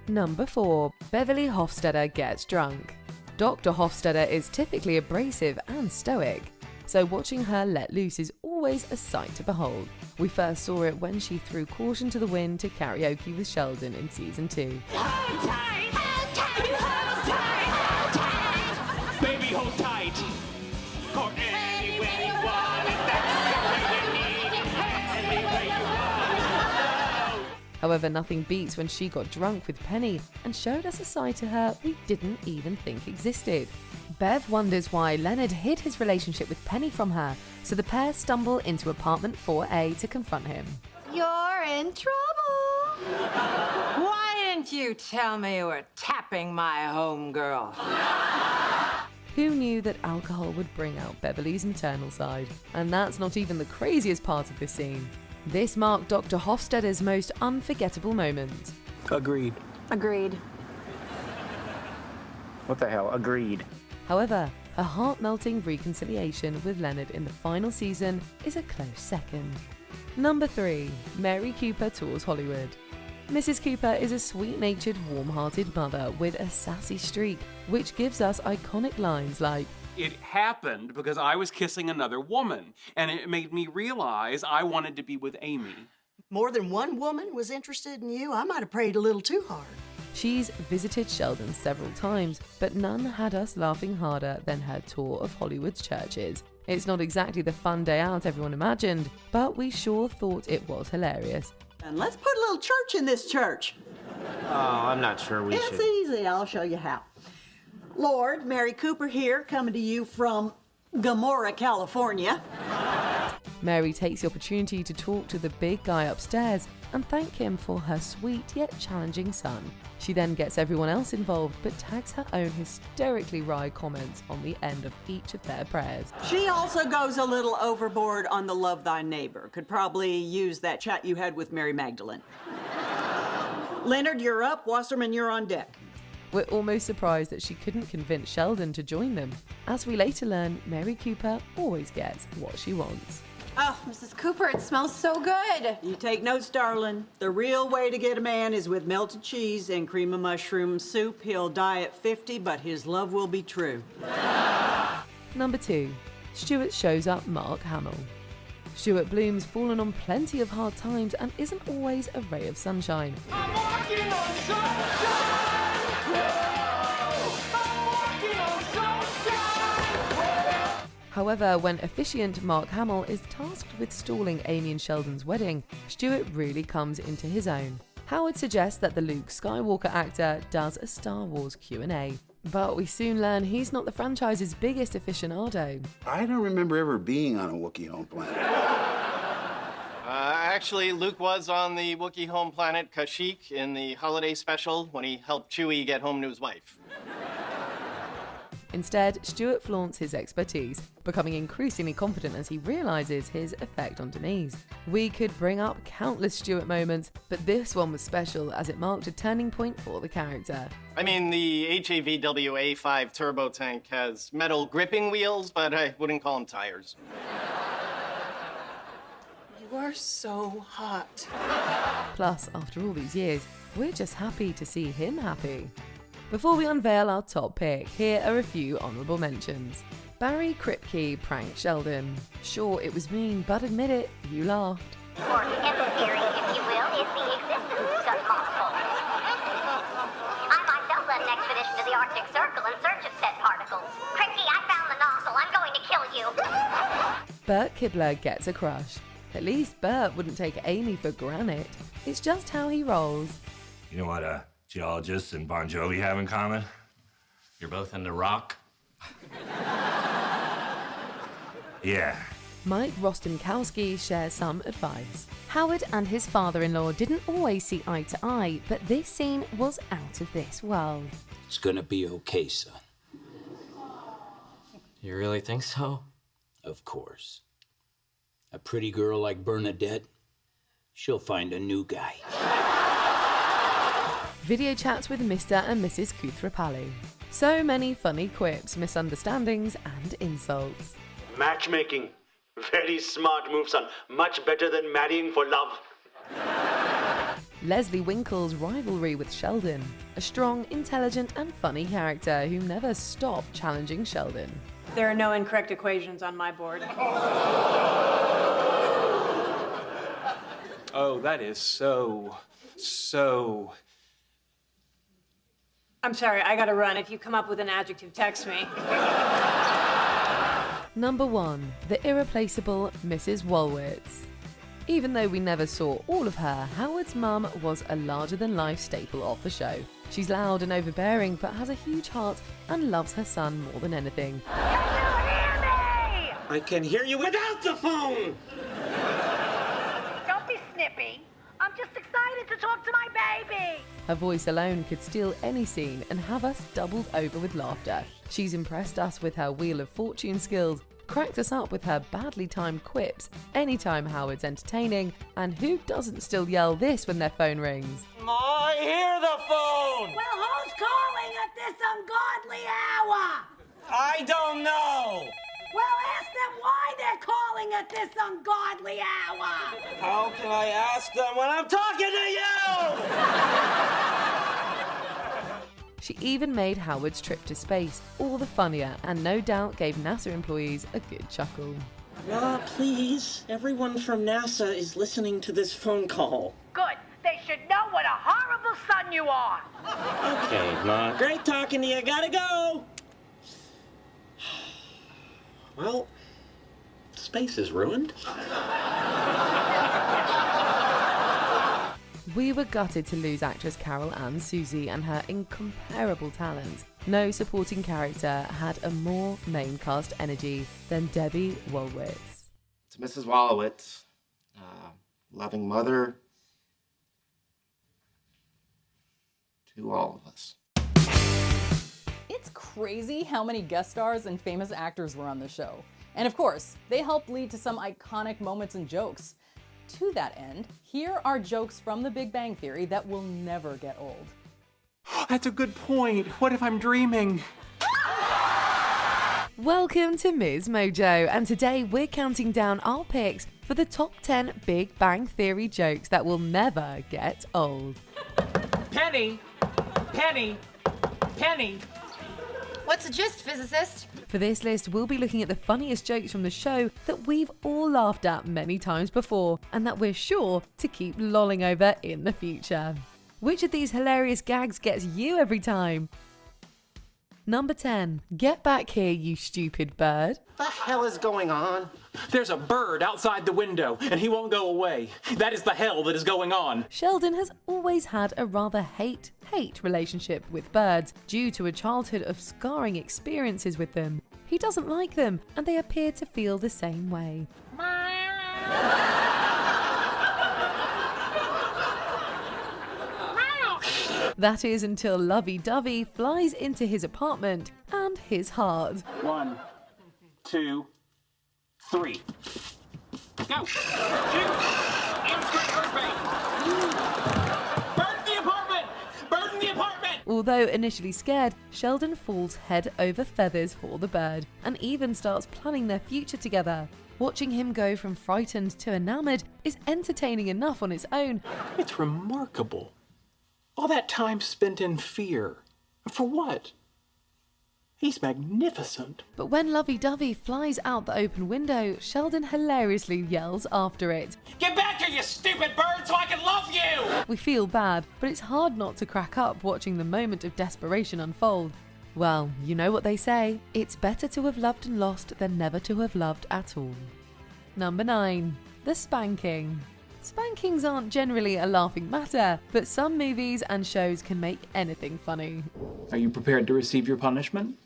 Number 4. Beverly Hofstadter gets drunk. Dr. Hofstadter is typically abrasive and stoic, so watching her let loose is always a sight to behold. We first saw it when she threw caution to the wind to karaoke with Sheldon in season 2. Baby, hold tight. Or any way you want it, that's the way you need it. Any way you want it. However, nothing beats when she got drunk with Penny and showed us a side to her we didn't even think existed. Bev wonders why Leonard hid his relationship with Penny from her, so the pair stumble into apartment 4A to confront him. You're in trouble. Why didn't you tell me you were tapping my homegirl? Who knew that alcohol would bring out Beverly's maternal side? And that's not even the craziest part of this scene. This marked Dr. Hofstadter's most unforgettable moment. Agreed. Agreed. What the hell? Agreed. However, her heart-melting reconciliation with Leonard in the final season is a close second. Number 3. Mary Cooper tours Hollywood. Mrs. Cooper is a sweet-natured, warm-hearted mother with a sassy streak, which gives us iconic lines like, It happened because I was kissing another woman, and it made me realize I wanted to be with Amy. More than one woman was interested in you? I might have prayed a little too hard. She's visited Sheldon several times, but none had us laughing harder than her tour of Hollywood's churches. It's not exactly the fun day out everyone imagined, but we sure thought it was hilarious. And let's put a little church in this church. Oh, I'm not sure we should. It's easy. I'll show you how. Lord, Mary Cooper here, coming to you from Gomorrah, California. Mary takes the opportunity to talk to the big guy upstairs and thank him for her sweet yet challenging son. She then gets everyone else involved but tags her own hysterically wry comments on the end of each of their prayers. She also goes a little overboard on the love thy neighbor. Could probably use that chat you had with Mary Magdalene. Leonard, you're up. Wasserman, you're on deck. We're almost surprised that she couldn't convince Sheldon to join them. As we later learn, Mary Cooper always gets what she wants. Oh, Mrs. Cooper, it smells so good. You take notes, darling. The real way to get a man is with melted cheese and cream of mushroom soup. He'll die at 50, but his love will be true. Number 2. Stuart shows up Mark Hamill. Stuart Bloom's fallen on plenty of hard times and isn't always a ray of sunshine. I'm walking on sunshine! However, when officiant Mark Hamill is tasked with stalling Amy and Sheldon's wedding, Stuart really comes into his own. Howard suggests that the Luke Skywalker actor does a Star Wars Q&A, but we soon learn he's not the franchise's biggest aficionado. I don't remember ever being on a Wookiee home planet. Actually, Luke was on the Wookiee home planet Kashyyyk in the holiday special when he helped Chewie get home to his wife. Instead, Stuart flaunts his expertise, becoming increasingly confident as he realises his effect on Denise. We could bring up countless Stuart moments, but this one was special as it marked a turning point for the character. I mean, the HAVW A5 turbo tank has metal gripping wheels, but I wouldn't call them tires. You are so hot. Plus, after all these years, we're just happy to see him happy. Before we unveil our top pick, here are a few honourable mentions. Barry Kripke pranked Sheldon. Sure, it was mean, but admit it, you laughed. Organic theory, if you will, is the existence of multiple. I myself led an expedition to the Arctic Circle in search of said particles. Cricky, I found the nozzle. I'm going to kill you. Bert Kibler gets a crush. At least Bert wouldn't take Amy for granite. It's just how he rolls. You know what geologists and Bon Jovi have in common? You're both into rock? Yeah. Mike Rostenkowski shares some advice. Howard and his father-in-law didn't always see eye to eye, but this scene was out of this world. It's gonna be okay, son. You really think so? Of course. A pretty girl like Bernadette, she'll find a new guy. Video chats with Mr. and Mrs. Koothrappali. So many funny quips, misunderstandings, and insults. Matchmaking. Very smart move, son. Much better than marrying for love. Leslie Winkle's rivalry with Sheldon. A strong, intelligent, and funny character who never stopped challenging Sheldon. There are no incorrect equations on my board. Oh, that is so... I'm sorry, I gotta run. If you come up with an adjective, text me. Number 1. The irreplaceable Mrs. Wolwitz. Even though we never saw all of her, Howard's mum was a larger-than-life staple of the show. She's loud and overbearing, but has a huge heart and loves her son more than anything. I can hear you without the phone! Don't be snippy. I'm just excited to talk to my baby. Her voice alone could steal any scene and have us doubled over with laughter. She's impressed us with her Wheel of Fortune skills, cracked us up with her badly timed quips anytime Howard's entertaining, and who doesn't still yell this when their phone rings? I hear the phone! Well, who's calling at this ungodly hour? I don't know! Well, ask them why they're calling at this ungodly hour. How can I ask them when I'm talking to you? She even made Howard's trip to space all the funnier, and no doubt gave NASA employees a good chuckle. Please, everyone from NASA is listening to this phone call. Good. They should know what a horrible son you are. Okay, Ma. Great talking to you. Gotta go. Well, space is ruined. We were gutted to lose actress Carol Ann Susie and her incomparable talent. No supporting character had a more main cast energy than Debbie Wolwitz. To Mrs. Wolowitz, loving mother, to all of us. It's crazy how many guest stars and famous actors were on the show. And of course, they helped lead to some iconic moments and jokes. To that end, here are jokes from The Big Bang Theory that will never get old. That's a good point. What if I'm dreaming? Welcome to MsMojo, and today we're counting down our picks for the top 10 Big Bang Theory jokes that will never get old. Penny! Penny! Penny! What's the gist, physicist? For this list, we'll be looking at the funniest jokes from the show that we've all laughed at many times before, and that we're sure to keep lolling over in the future. Which of these hilarious gags gets you every time? Number 10. Get back here, you stupid bird. What the hell is going on? There's a bird outside the window, and he won't go away. That is the hell that is going on. Sheldon has always had a rather hate-hate relationship with birds due to a childhood of scarring experiences with them. He doesn't like them, and they appear to feel the same way. That is until Lovey-Dovey flies into his apartment and his heart. 1, 2, 3. Go! Shoot! Instant earthquake! Burn the apartment! Burn the apartment! Although initially scared, Sheldon falls head over feathers for the bird and even starts planning their future together. Watching him go from frightened to enamored is entertaining enough on its own. It's remarkable. All that time spent in fear. For what? He's magnificent. But when Lovey-Dovey flies out the open window, Sheldon hilariously yells after it. Get back here, you stupid bird, so I can love you! We feel bad, but it's hard not to crack up watching the moment of desperation unfold. Well, you know what they say, it's better to have loved and lost than never to have loved at all. Number 9. The spanking. Spankings aren't generally a laughing matter, but some movies and shows can make anything funny. Are you prepared to receive your punishment?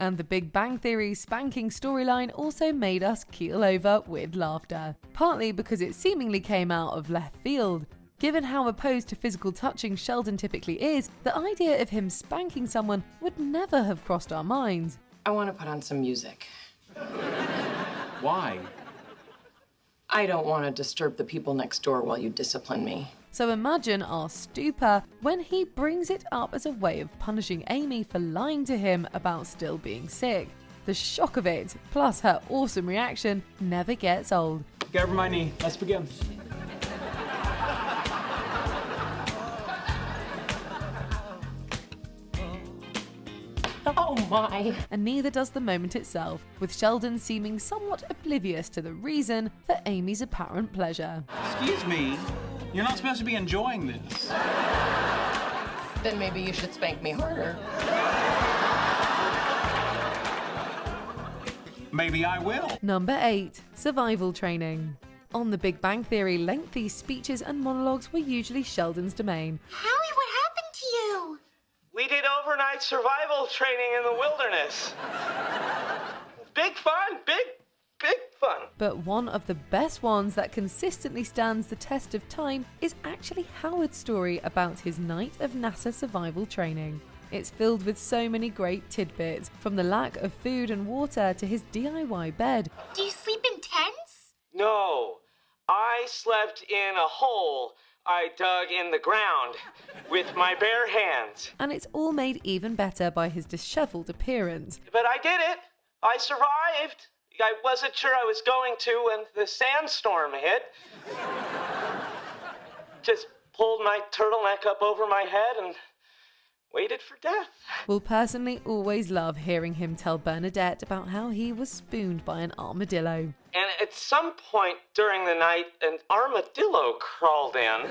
And the Big Bang Theory spanking storyline also made us keel over with laughter, partly because it seemingly came out of left field. Given how opposed to physical touching Sheldon typically is, the idea of him spanking someone would never have crossed our minds. I want to put on some music. Why? I don't want to disturb the people next door while you discipline me. So imagine our stupor when he brings it up as a way of punishing Amy for lying to him about still being sick. The shock of it, plus her awesome reaction, never gets old. Get over my knee. Let's begin. Oh my! And neither does the moment itself, with Sheldon seeming somewhat oblivious to the reason for Amy's apparent pleasure. Excuse me. You're not supposed to be enjoying this. Then maybe you should spank me harder. Maybe I will. Number 8. Survival training. On The Big Bang Theory, lengthy speeches and monologues were usually Sheldon's domain. Howie, what happened to you? We did overnight survival training in the wilderness. Big fun, big fun. But one of the best ones that consistently stands the test of time is actually Howard's story about his night of NASA survival training. It's filled with so many great tidbits, from the lack of food and water to his DIY bed. Do you sleep in tents? No, I slept in a hole I dug in the ground with my bare hands. And it's all made even better by his disheveled appearance. But I did it. I survived. I wasn't sure I was going to when the sandstorm hit. Just pulled my turtleneck up over my head and waited for death. We'll personally always love hearing him tell Bernadette about how he was spooned by an armadillo. And at some point during the night, an armadillo crawled in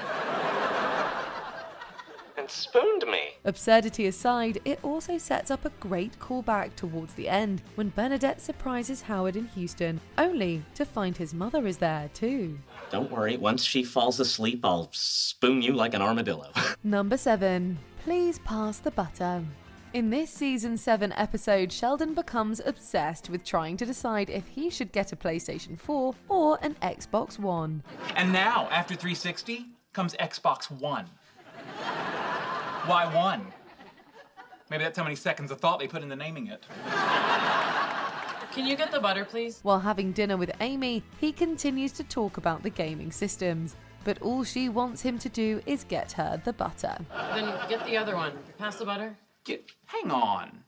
and spooned me. Absurdity aside, it also sets up a great callback towards the end when Bernadette surprises Howard in Houston, only to find his mother is there too. Don't worry, once she falls asleep, I'll spoon you like an armadillo. Number 7. Please pass the butter. In this season 7 episode, Sheldon becomes obsessed with trying to decide if he should get a PlayStation 4 or an Xbox One. And now, after 360, comes Xbox One. Why one? Maybe that's how many seconds of thought they put into naming it. Can you get the butter, please? While having dinner with Amy, he continues to talk about the gaming systems. But all she wants him to do is get her the butter. Then get the other one. Pass the butter. Hang on.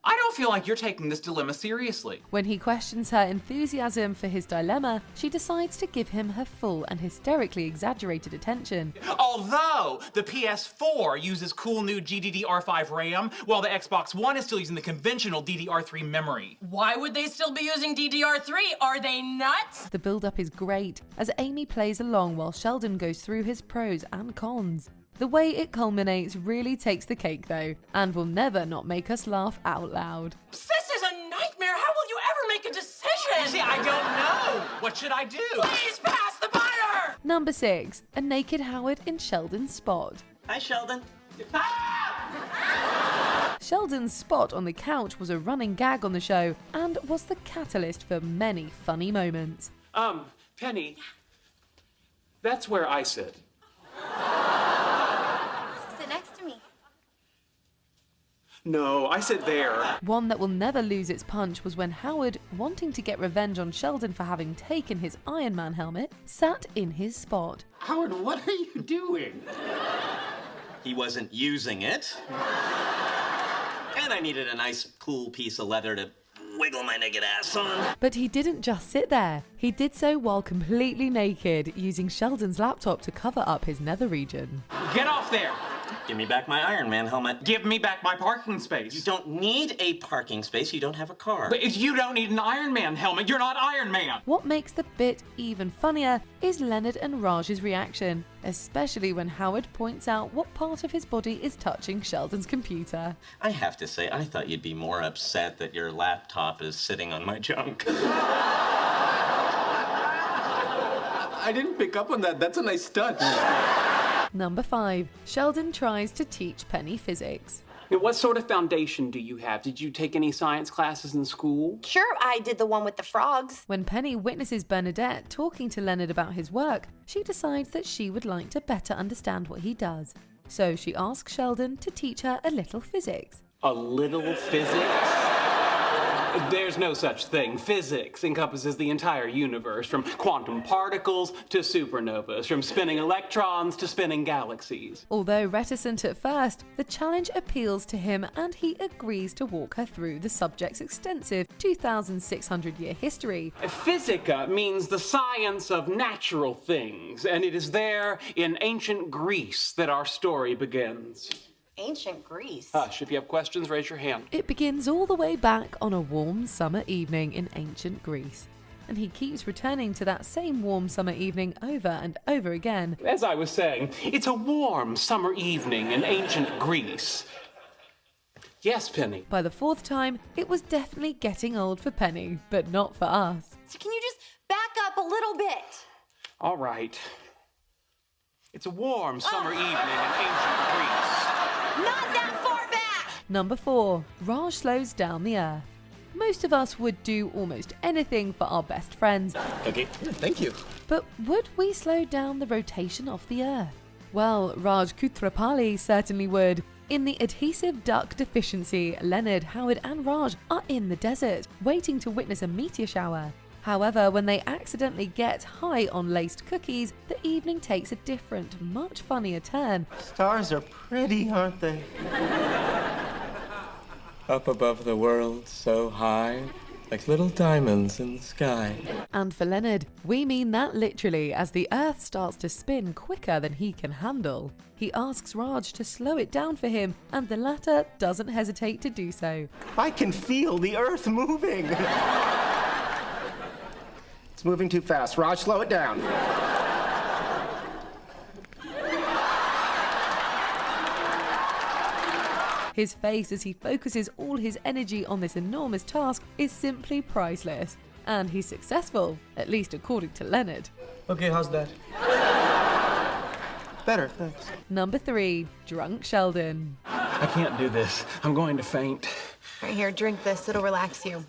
I don't feel like you're taking this dilemma seriously. When he questions her enthusiasm for his dilemma, she decides to give him her full and hysterically exaggerated attention. Although the PS4 uses cool new GDDR5 RAM, while the Xbox One is still using the conventional DDR3 memory. Why would they still be using DDR3? Are they nuts? The build-up is great, as Amy plays along while Sheldon goes through his pros and cons. The way it culminates really takes the cake though, and will never not make us laugh out loud. This is a nightmare! How will you ever make a decision? See, I don't know! What should I do? Please pass the butter! Number 6. A naked Howard in Sheldon's spot. Hi, Sheldon. Sheldon's spot on the couch was a running gag on the show, and was the catalyst for many funny moments. Penny, that's where I sit. Sit next to me. No, I sit there. One that will never lose its punch was when Howard, wanting to get revenge on Sheldon for having taken his Iron Man helmet, sat in his spot. Howard, what are you doing? He wasn't using it. And I needed a nice, cool piece of leather to wiggle my naked ass on. But he didn't just sit there. He did so while completely naked, using Sheldon's laptop to cover up his nether region. Get off there! Give me back my Iron Man helmet. Give me back my parking space. You don't need a parking space, you don't have a car. But if you don't need an Iron Man helmet, you're not Iron Man! What makes the bit even funnier is Leonard and Raj's reaction, especially when Howard points out what part of his body is touching Sheldon's computer. I have to say, I thought you'd be more upset that your laptop is sitting on my junk. I didn't pick up on that. That's a nice touch. Number 5. Sheldon tries to teach Penny physics. Now, what sort of foundation do you have? Did you take any science classes in school? Sure, I did the one with the frogs. When Penny witnesses Bernadette talking to Leonard about his work, she decides that she would like to better understand what he does. So she asks Sheldon to teach her a little physics. A little physics? There's no such thing. Physics encompasses the entire universe, from quantum particles to supernovas, from spinning electrons to spinning galaxies. Although reticent at first, the challenge appeals to him and he agrees to walk her through the subject's extensive 2,600-year history. Physica means the science of natural things, and it is there in ancient Greece that our story begins. Ancient Greece? Hush, if you have questions, raise your hand. It begins all the way back on a warm summer evening in ancient Greece. And he keeps returning to that same warm summer evening over and over again. As I was saying, it's a warm summer evening in ancient Greece. Yes, Penny. By the 4th time, it was definitely getting old for Penny, but not for us. Can you just back up a little bit? All right. It's a warm summer evening in ancient Greece. Not that far back! Number 4. Raj slows down the Earth. Most of us would do almost anything for our best friends. Okay, thank you. But would we slow down the rotation of the Earth? Well, Raj Kutrapali certainly would. In the adhesive duct deficiency, Leonard, Howard and Raj are in the desert, waiting to witness a meteor shower. However, when they accidentally get high on laced cookies, the evening takes a different, much funnier turn. Stars are pretty, aren't they? Up above the world, so high, like little diamonds in the sky. And for Leonard, we mean that literally, as the Earth starts to spin quicker than he can handle. He asks Raj to slow it down for him, and the latter doesn't hesitate to do so. I can feel the Earth moving. It's moving too fast. Raj, slow it down. His face as he focuses all his energy on this enormous task is simply priceless. And he's successful, at least according to Leonard. Okay, how's that? Better, thanks. Number 3. Drunk Sheldon. I can't do this. I'm going to faint. Right here, drink this. It'll relax you.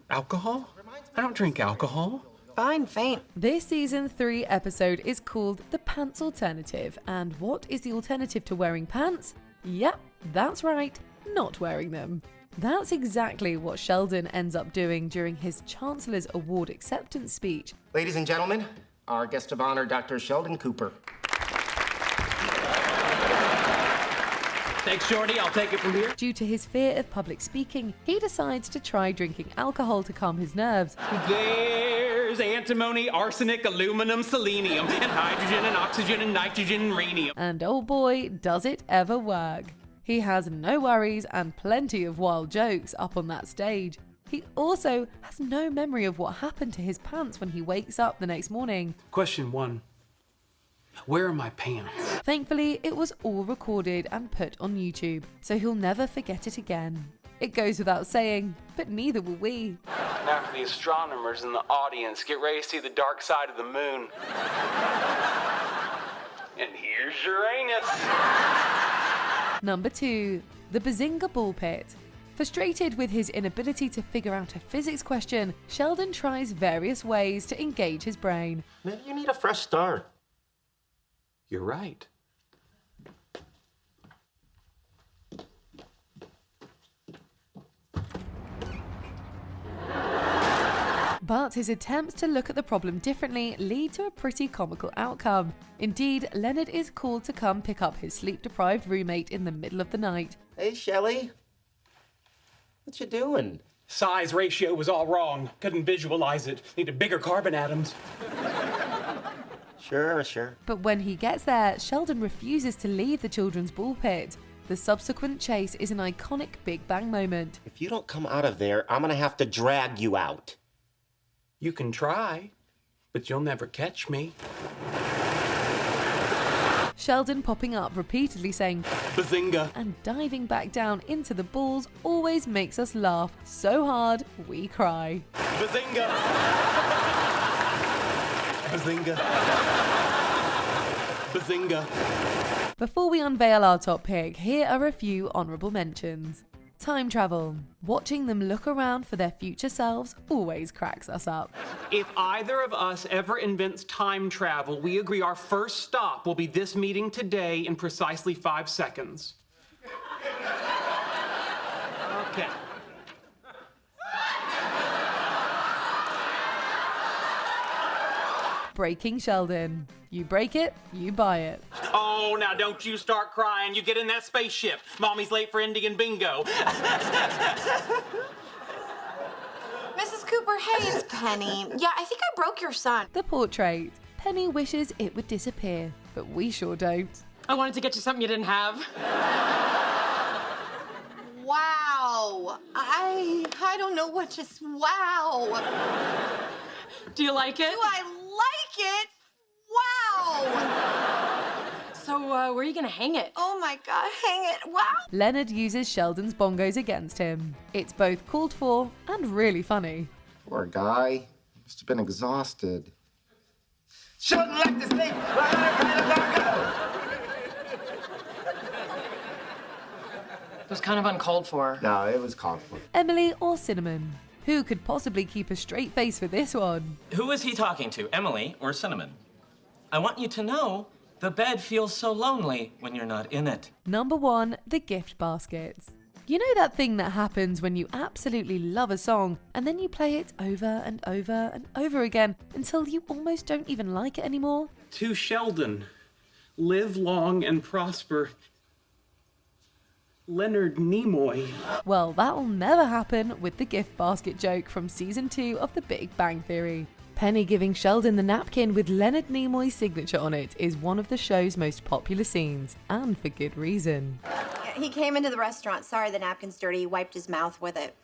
Alcohol? I don't drink alcohol. Fine, faint. This season 3 episode is called The Pants Alternative. And what is the alternative to wearing pants? Yep, that's right, not wearing them. That's exactly what Sheldon ends up doing during his Chancellor's Award acceptance speech. Ladies and gentlemen, our guest of honor, Dr. Sheldon Cooper. Thanks, Shorty. I'll take it from here. Due to his fear of public speaking, he decides to try drinking alcohol to calm his nerves. There's antimony, arsenic, aluminum, selenium, and hydrogen, and oxygen, and nitrogen, and rhenium. And oh boy, does it ever work. He has no worries and plenty of wild jokes up on that stage. He also has no memory of what happened to his pants when he wakes up the next morning. Question 1. Where are my pants? Thankfully, it was all recorded and put on YouTube, so he'll never forget it again. It goes without saying, but neither will we. Now for the astronomers in the audience, get ready to see the dark side of the moon. And here's Uranus. Number 2. The Bazinga Ball Pit. Frustrated with his inability to figure out a physics question, Sheldon tries various ways to engage his brain. Maybe you need a fresh start. You're right. But his attempts to look at the problem differently lead to a pretty comical outcome. Indeed, Leonard is called to come pick up his sleep-deprived roommate in the middle of the night. Hey, Shelley. What you doing? Size ratio was all wrong. Couldn't visualize it. Needed bigger carbon atoms. Sure. But when he gets there, Sheldon refuses to leave the children's ball pit. The subsequent chase is an iconic Big Bang moment. If you don't come out of there, I'm gonna have to drag you out. You can try, but you'll never catch me. Sheldon popping up repeatedly saying Bazinga and diving back down into the balls always makes us laugh so hard we cry. Bazinga! Bazinga! Bazinga! Before we unveil our top pick, here are a few honourable mentions. Time travel. Watching them look around for their future selves always cracks us up. If either of us ever invents time travel, we agree our first stop will be this meeting today in precisely 5 seconds. Okay. Breaking Sheldon. You break it, you buy it. Oh, now don't you start crying. You get in that spaceship. Mommy's late for Indian bingo. Mrs. Cooper, hey, it's Penny. Yeah, I think I broke your son. The portrait. Penny wishes it would disappear, but we sure don't. I wanted to get you something you didn't have. Wow. I don't know what just wow. Do you like it? Do I like it? Wow. So, where are you gonna hang it? Oh my God, hang it. Wow. Leonard uses Sheldon's bongos against him. It's both called for and really funny. Poor guy. Must have been exhausted. Shouldn't like to sleep. It was kind of uncalled for. No, it was called for. Emily or Cinnamon? Who could possibly keep a straight face for this one? Who is he talking to, Emily or Cinnamon? I want you to know the bed feels so lonely when you're not in it. Number 1, the gift baskets. You know that thing that happens when you absolutely love a song and then you play it over and over and over again until you almost don't even like it anymore? To Sheldon, live long and prosper. Leonard Nimoy. Well, that'll never happen with the gift basket joke from season 2 of The Big Bang Theory. Penny giving Sheldon the napkin with Leonard Nimoy's signature on it is one of the show's most popular scenes, and for good reason. He came into the restaurant. Sorry, the napkin's dirty. He wiped his mouth with it.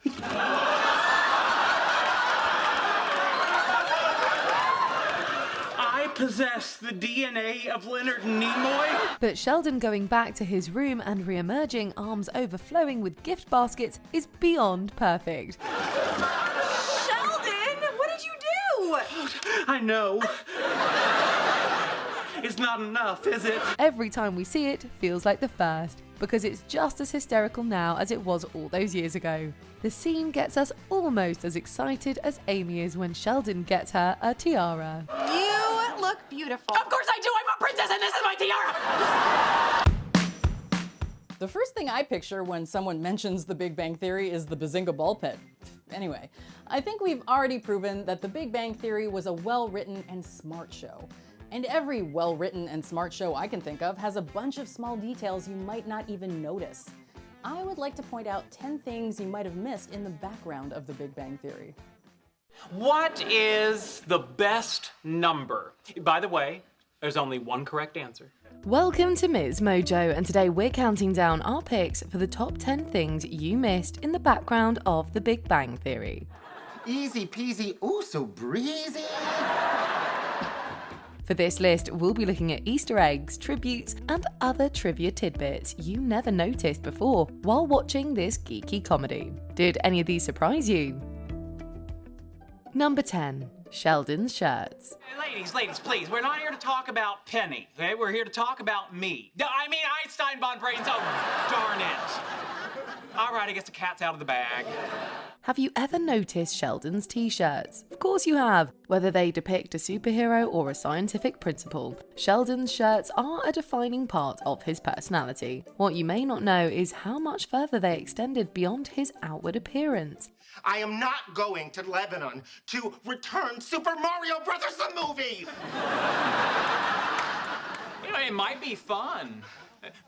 I possess the DNA of Leonard Nimoy. But Sheldon going back to his room and re-emerging, arms overflowing with gift baskets, is beyond perfect. Sheldon, what did you do? I know. It's not enough, is it? Every time we see it, feels like the first, because it's just as hysterical now as it was all those years ago. The scene gets us almost as excited as Amy is when Sheldon gets her a tiara. You look beautiful. Of course I do! I'm a princess and this is my tiara! The first thing I picture when someone mentions The Big Bang Theory is the Bazinga ball pit. Anyway, I think we've already proven that The Big Bang Theory was a well-written and smart show. And every well-written and smart show I can think of has a bunch of small details you might not even notice. I would like to point out 10 things you might have missed in the background of The Big Bang Theory. What is the best number? By the way, there's only one correct answer. Welcome to MsMojo, and today we're counting down our picks for the top 10 things you missed in the background of The Big Bang Theory. Easy peasy, ooh, so breezy. For this list, we'll be looking at Easter eggs, tributes, and other trivia tidbits you never noticed before while watching this geeky comedy. Did any of these surprise you? Number 10. Sheldon's shirts. Ladies, please, we're not here to talk about Penny, okay? We're here to talk about me. I mean, Einstein von Brains, oh, darn it. All right, I guess the cat's out of the bag. Have you ever noticed Sheldon's t-shirts? Of course you have. Whether they depict a superhero or a scientific principle, Sheldon's shirts are a defining part of his personality. What you may not know is how much further they extended beyond his outward appearance. I am not going to Lebanon to return Super Mario Brothers the movie! You know, it might be fun.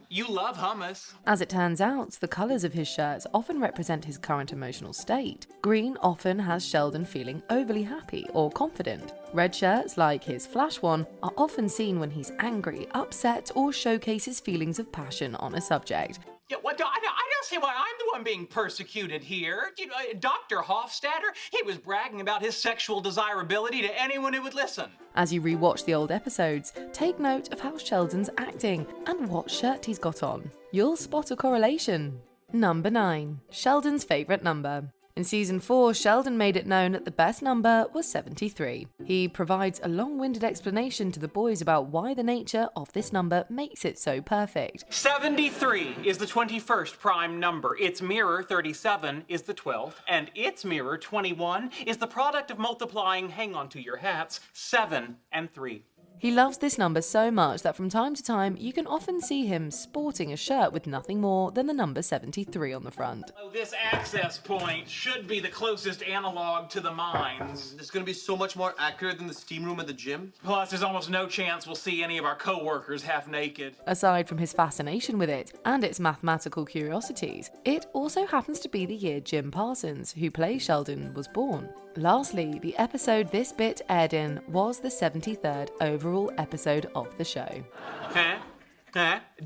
You love hummus. As it turns out, the colours of his shirts often represent his current emotional state. Green often has Sheldon feeling overly happy or confident. Red shirts, like his flash one, are often seen when he's angry, upset, or showcases feelings of passion on a subject. Yeah, I don't see why I'm the one being persecuted here. You know, Dr. Hofstadter, he was bragging about his sexual desirability to anyone who would listen. As you rewatch the old episodes, take note of how Sheldon's acting and what shirt he's got on. You'll spot a correlation. Number 9. Sheldon's favourite number. In season 4, Sheldon made it known that the best number was 73. He provides a long-winded explanation to the boys about why the nature of this number makes it so perfect. 73 is the 21st prime number. Its mirror, 37, is the 12th, and its mirror, 21, is the product of multiplying, hang on to your hats, 7 and 3. He loves this number so much that from time to time you can often see him sporting a shirt with nothing more than the number 73 on the front. Oh, this access point should be the closest analog to the mines. It's gonna be so much more accurate than the steam room at the gym. Plus, there's almost no chance we'll see any of our co-workers half naked. Aside from his fascination with it and its mathematical curiosities, it also happens to be the year Jim Parsons, who plays Sheldon, was born. Lastly, the episode this bit aired in was the 73rd overall episode of the show.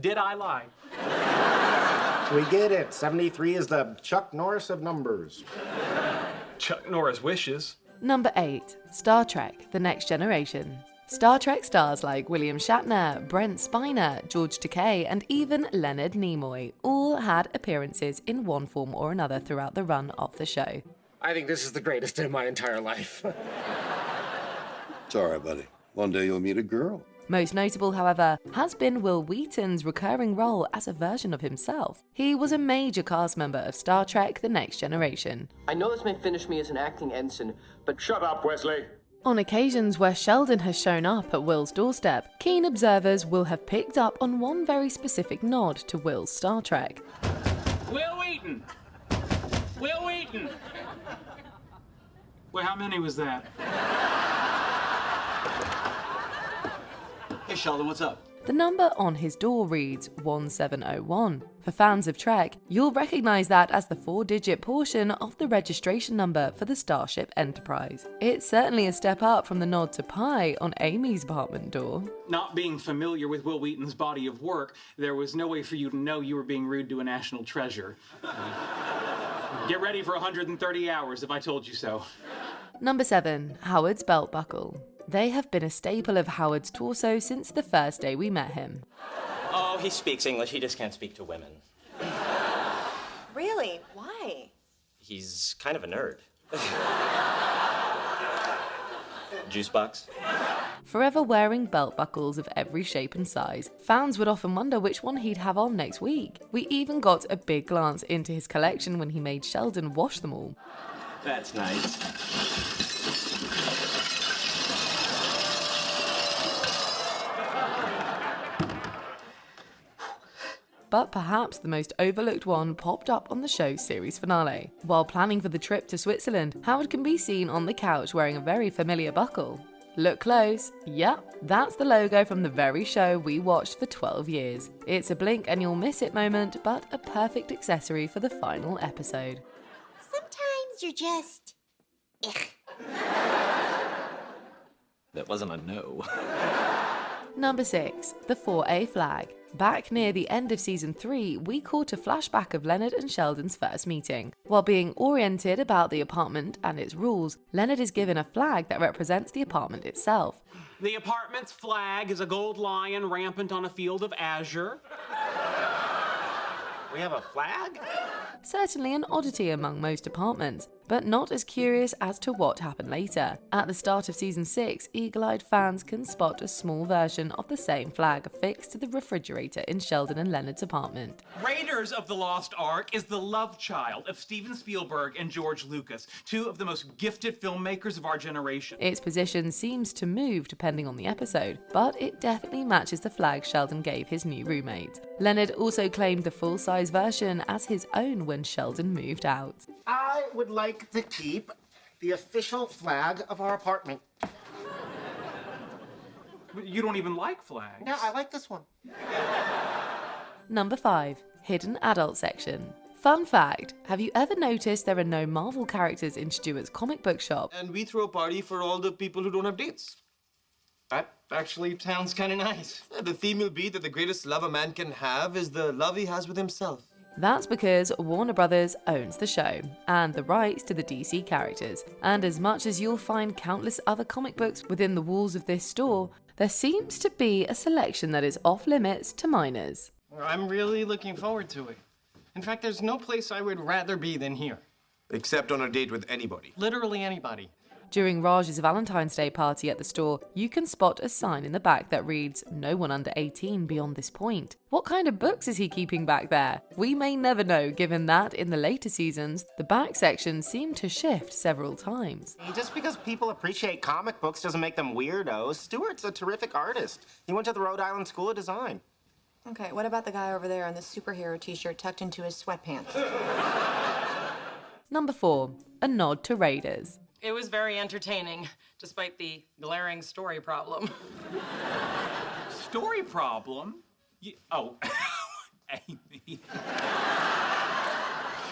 Did I lie? We get it. 73 is the Chuck Norris of numbers. Chuck Norris wishes. Number 8. Star Trek: The Next Generation. Star Trek stars like William Shatner, Brent Spiner, George Takei, and even Leonard Nimoy all had appearances in one form or another throughout the run of the show. I think this is the greatest day of my entire life. It's all right, buddy. One day you'll meet a girl. Most notable, however, has been Will Wheaton's recurring role as a version of himself. He was a major cast member of Star Trek: The Next Generation. I know this may finish me as an acting ensign, but shut up, Wesley. On occasions where Sheldon has shown up at Will's doorstep, keen observers will have picked up on one very specific nod to Will's Star Trek. Will Wheaton! Will Wheaton! Well, how many was that? Hey, Sheldon, what's up? The number on his door reads 1701. For fans of Trek, you'll recognise that as the 4-digit portion of the registration number for the Starship Enterprise. It's certainly a step up from the nod to pi on Amy's apartment door. Not being familiar with Will Wheaton's body of work, there was no way for you to know you were being rude to a national treasure. Get ready for 130 hours if I told you so. Number 7. Howard's belt buckle. They have been a staple of Howard's torso since the first day we met him. Oh, he speaks English, he just can't speak to women. Really? Why? He's kind of a nerd. Juice box? Forever wearing belt buckles of every shape and size, fans would often wonder which one he'd have on next week. We even got a big glance into his collection when he made Sheldon wash them all. That's nice. But perhaps the most overlooked one popped up on the show's series finale. While planning for the trip to Switzerland, Howard can be seen on the couch wearing a very familiar buckle. Look close. Yep, that's the logo from the very show we watched for 12 years. It's a blink and you'll miss it moment, but a perfect accessory for the final episode. Sometimes you're just... That wasn't a no. Number 6. The 4A flag. Back near the end of season 3, we caught a flashback of Leonard and Sheldon's first meeting. While being oriented about the apartment and its rules, Leonard is given a flag that represents the apartment itself. The apartment's flag is a gold lion rampant on a field of azure. We have a flag? Certainly an oddity among most apartments, but not as curious as to what happened later. At the start of season 6, eagle-eyed fans can spot a small version of the same flag affixed to the refrigerator in Sheldon and Leonard's apartment. Raiders of the Lost Ark is the love child of Steven Spielberg and George Lucas, two of the most gifted filmmakers of our generation. Its position seems to move depending on the episode, but it definitely matches the flag Sheldon gave his new roommate. Leonard also claimed the full-size version as his own when Sheldon moved out. I would like to keep the official flag of our apartment. You don't even like flags. Yeah, I like this one. Number 5. Hidden Adult Section. Fun fact, have you ever noticed there are no Marvel characters in Stuart's comic book shop? And we throw a party for all the people who don't have dates. That actually sounds kind of nice. The theme will be that the greatest love a man can have is the love he has with himself. That's because Warner Brothers owns the show and the rights to the DC characters. And as much as you'll find countless other comic books within the walls of this store, there seems to be a selection that is off limits to minors. I'm really looking forward to it. In fact, there's no place I would rather be than here. Except on a date with anybody. Literally anybody. During Raj's Valentine's Day party at the store, you can spot a sign in the back that reads, "No one under 18 beyond this point." What kind of books is he keeping back there? We may never know, given that in the later seasons, the back section seemed to shift several times. Just because people appreciate comic books doesn't make them weirdos. Stuart's a terrific artist. He went to the Rhode Island School of Design. Okay, what about the guy over there in the superhero t-shirt tucked into his sweatpants? Number 4. A nod to Raiders. It was very entertaining, despite the glaring story problem. Story problem? Oh, Amy.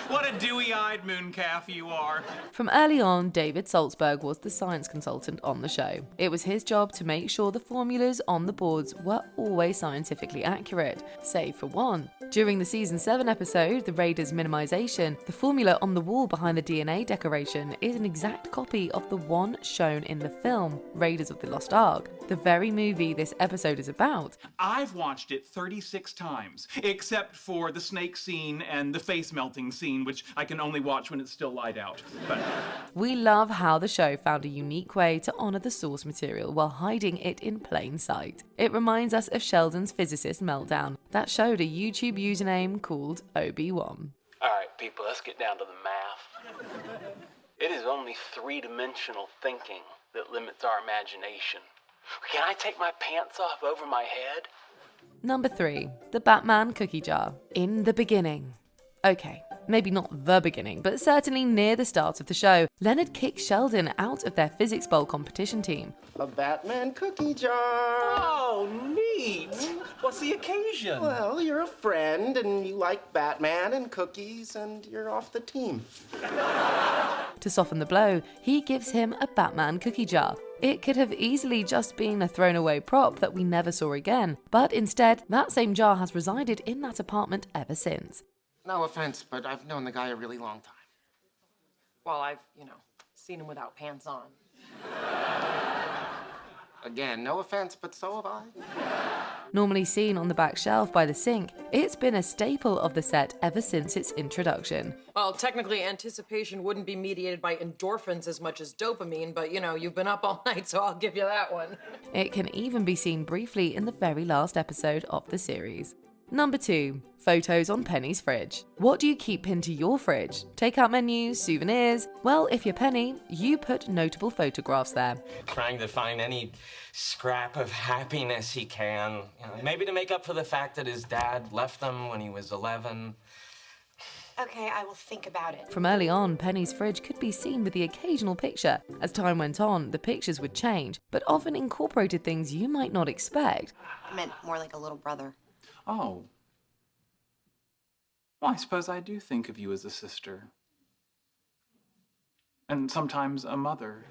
What a dewy-eyed mooncalf you are. From early on, David Saltzberg was the science consultant on the show. It was his job to make sure the formulas on the boards were always scientifically accurate, save for one. During the season 7 episode, The Raiders Minimization, the formula on the wall behind the DNA decoration is an exact copy of the one shown in the film, Raiders of the Lost Ark, the very movie this episode is about. I've watched it 36 times, except for the snake scene and the face melting scene, which I can only watch when it's still light out. But we love how the show found a unique way to honor the source material while hiding it in plain sight. It reminds us of Sheldon's physicist meltdown that showed a YouTube username called Obi-Wan. All right, people, let's get down to the math. It is only three-dimensional thinking that limits our imagination. Can I take my pants off over my head? Number 3. The Batman Cookie Jar. In the beginning. Okay, maybe not the beginning, but certainly near the start of the show, Leonard kicks Sheldon out of their physics bowl competition team. A Batman cookie jar. Oh, neat. What's the occasion? Well, you're a friend and you like Batman and cookies and you're off the team. To soften the blow, he gives him a Batman cookie jar. It could have easily just been a thrown away prop that we never saw again, but instead, that same jar has resided in that apartment ever since. No offense, but I've known the guy a really long time. Well, I've, seen him without pants on. Again, no offense, but so have I. Normally seen on the back shelf by the sink, it's been a staple of the set ever since its introduction. Well, technically, anticipation wouldn't be mediated by endorphins as much as dopamine, but, you've been up all night, so I'll give you that one. It can even be seen briefly in the very last episode of the series. Number 2. Photos on Penny's fridge. What do you keep pinned to your fridge? Takeout menus, souvenirs? Well, if you're Penny, you put notable photographs there. Trying to find any scrap of happiness he can. Maybe to make up for the fact that his dad left them when he was 11. Okay, I will think about it. From early on, Penny's fridge could be seen with the occasional picture. As time went on, the pictures would change, but often incorporated things you might not expect. I meant more like a little brother. Oh. Well, I suppose I do think of you as a sister. And sometimes a mother.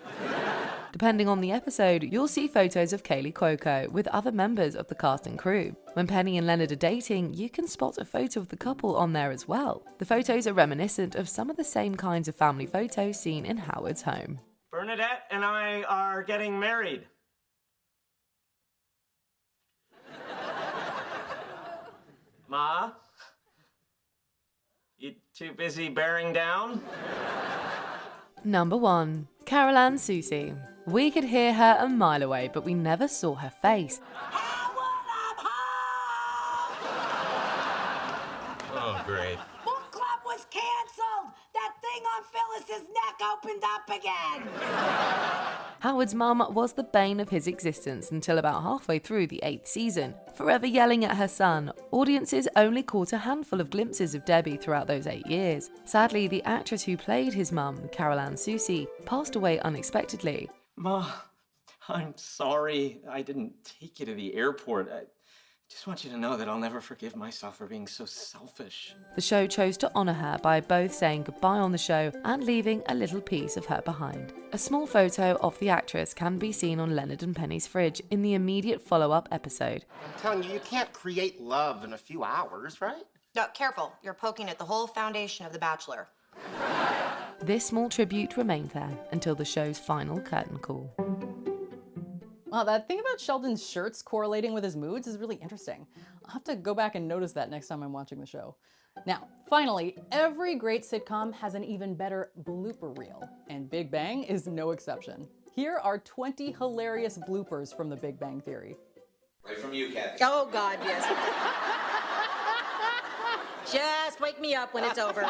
Depending on the episode, you'll see photos of Kaylee Cuoco with other members of the cast and crew. When Penny and Leonard are dating, you can spot a photo of the couple on there as well. The photos are reminiscent of some of the same kinds of family photos seen in Howard's home. Bernadette and I are getting married. Ma? You too busy bearing down? Number 1. Carol Ann Susie. We could hear her a mile away, but we never saw her face. Oh, great. Book club was canceled. That thing on Phyllis's neck opened up again. Howard's mum was the bane of his existence until about halfway through the 8th season. Forever yelling at her son, audiences only caught a handful of glimpses of Debbie throughout those 8 years. Sadly, the actress who played his mum, Carol Ann Susie, passed away unexpectedly. Ma, I'm sorry I didn't take you to the airport. Just want you to know that I'll never forgive myself for being so selfish. The show chose to honour her by both saying goodbye on the show and leaving a little piece of her behind. A small photo of the actress can be seen on Leonard and Penny's fridge in the immediate follow-up episode. I'm telling you, you can't create love in a few hours, right? No, careful. You're poking at the whole foundation of The Bachelor. This small tribute remained there until the show's final curtain call. Wow, that thing about Sheldon's shirts correlating with his moods is really interesting. I'll have to go back and notice that next time I'm watching the show. Now, finally, every great sitcom has an even better blooper reel, and Big Bang is no exception. Here are 20 hilarious bloopers from The Big Bang Theory. Right from you, Kathy. Oh, God, yes. Just wake me up when it's over.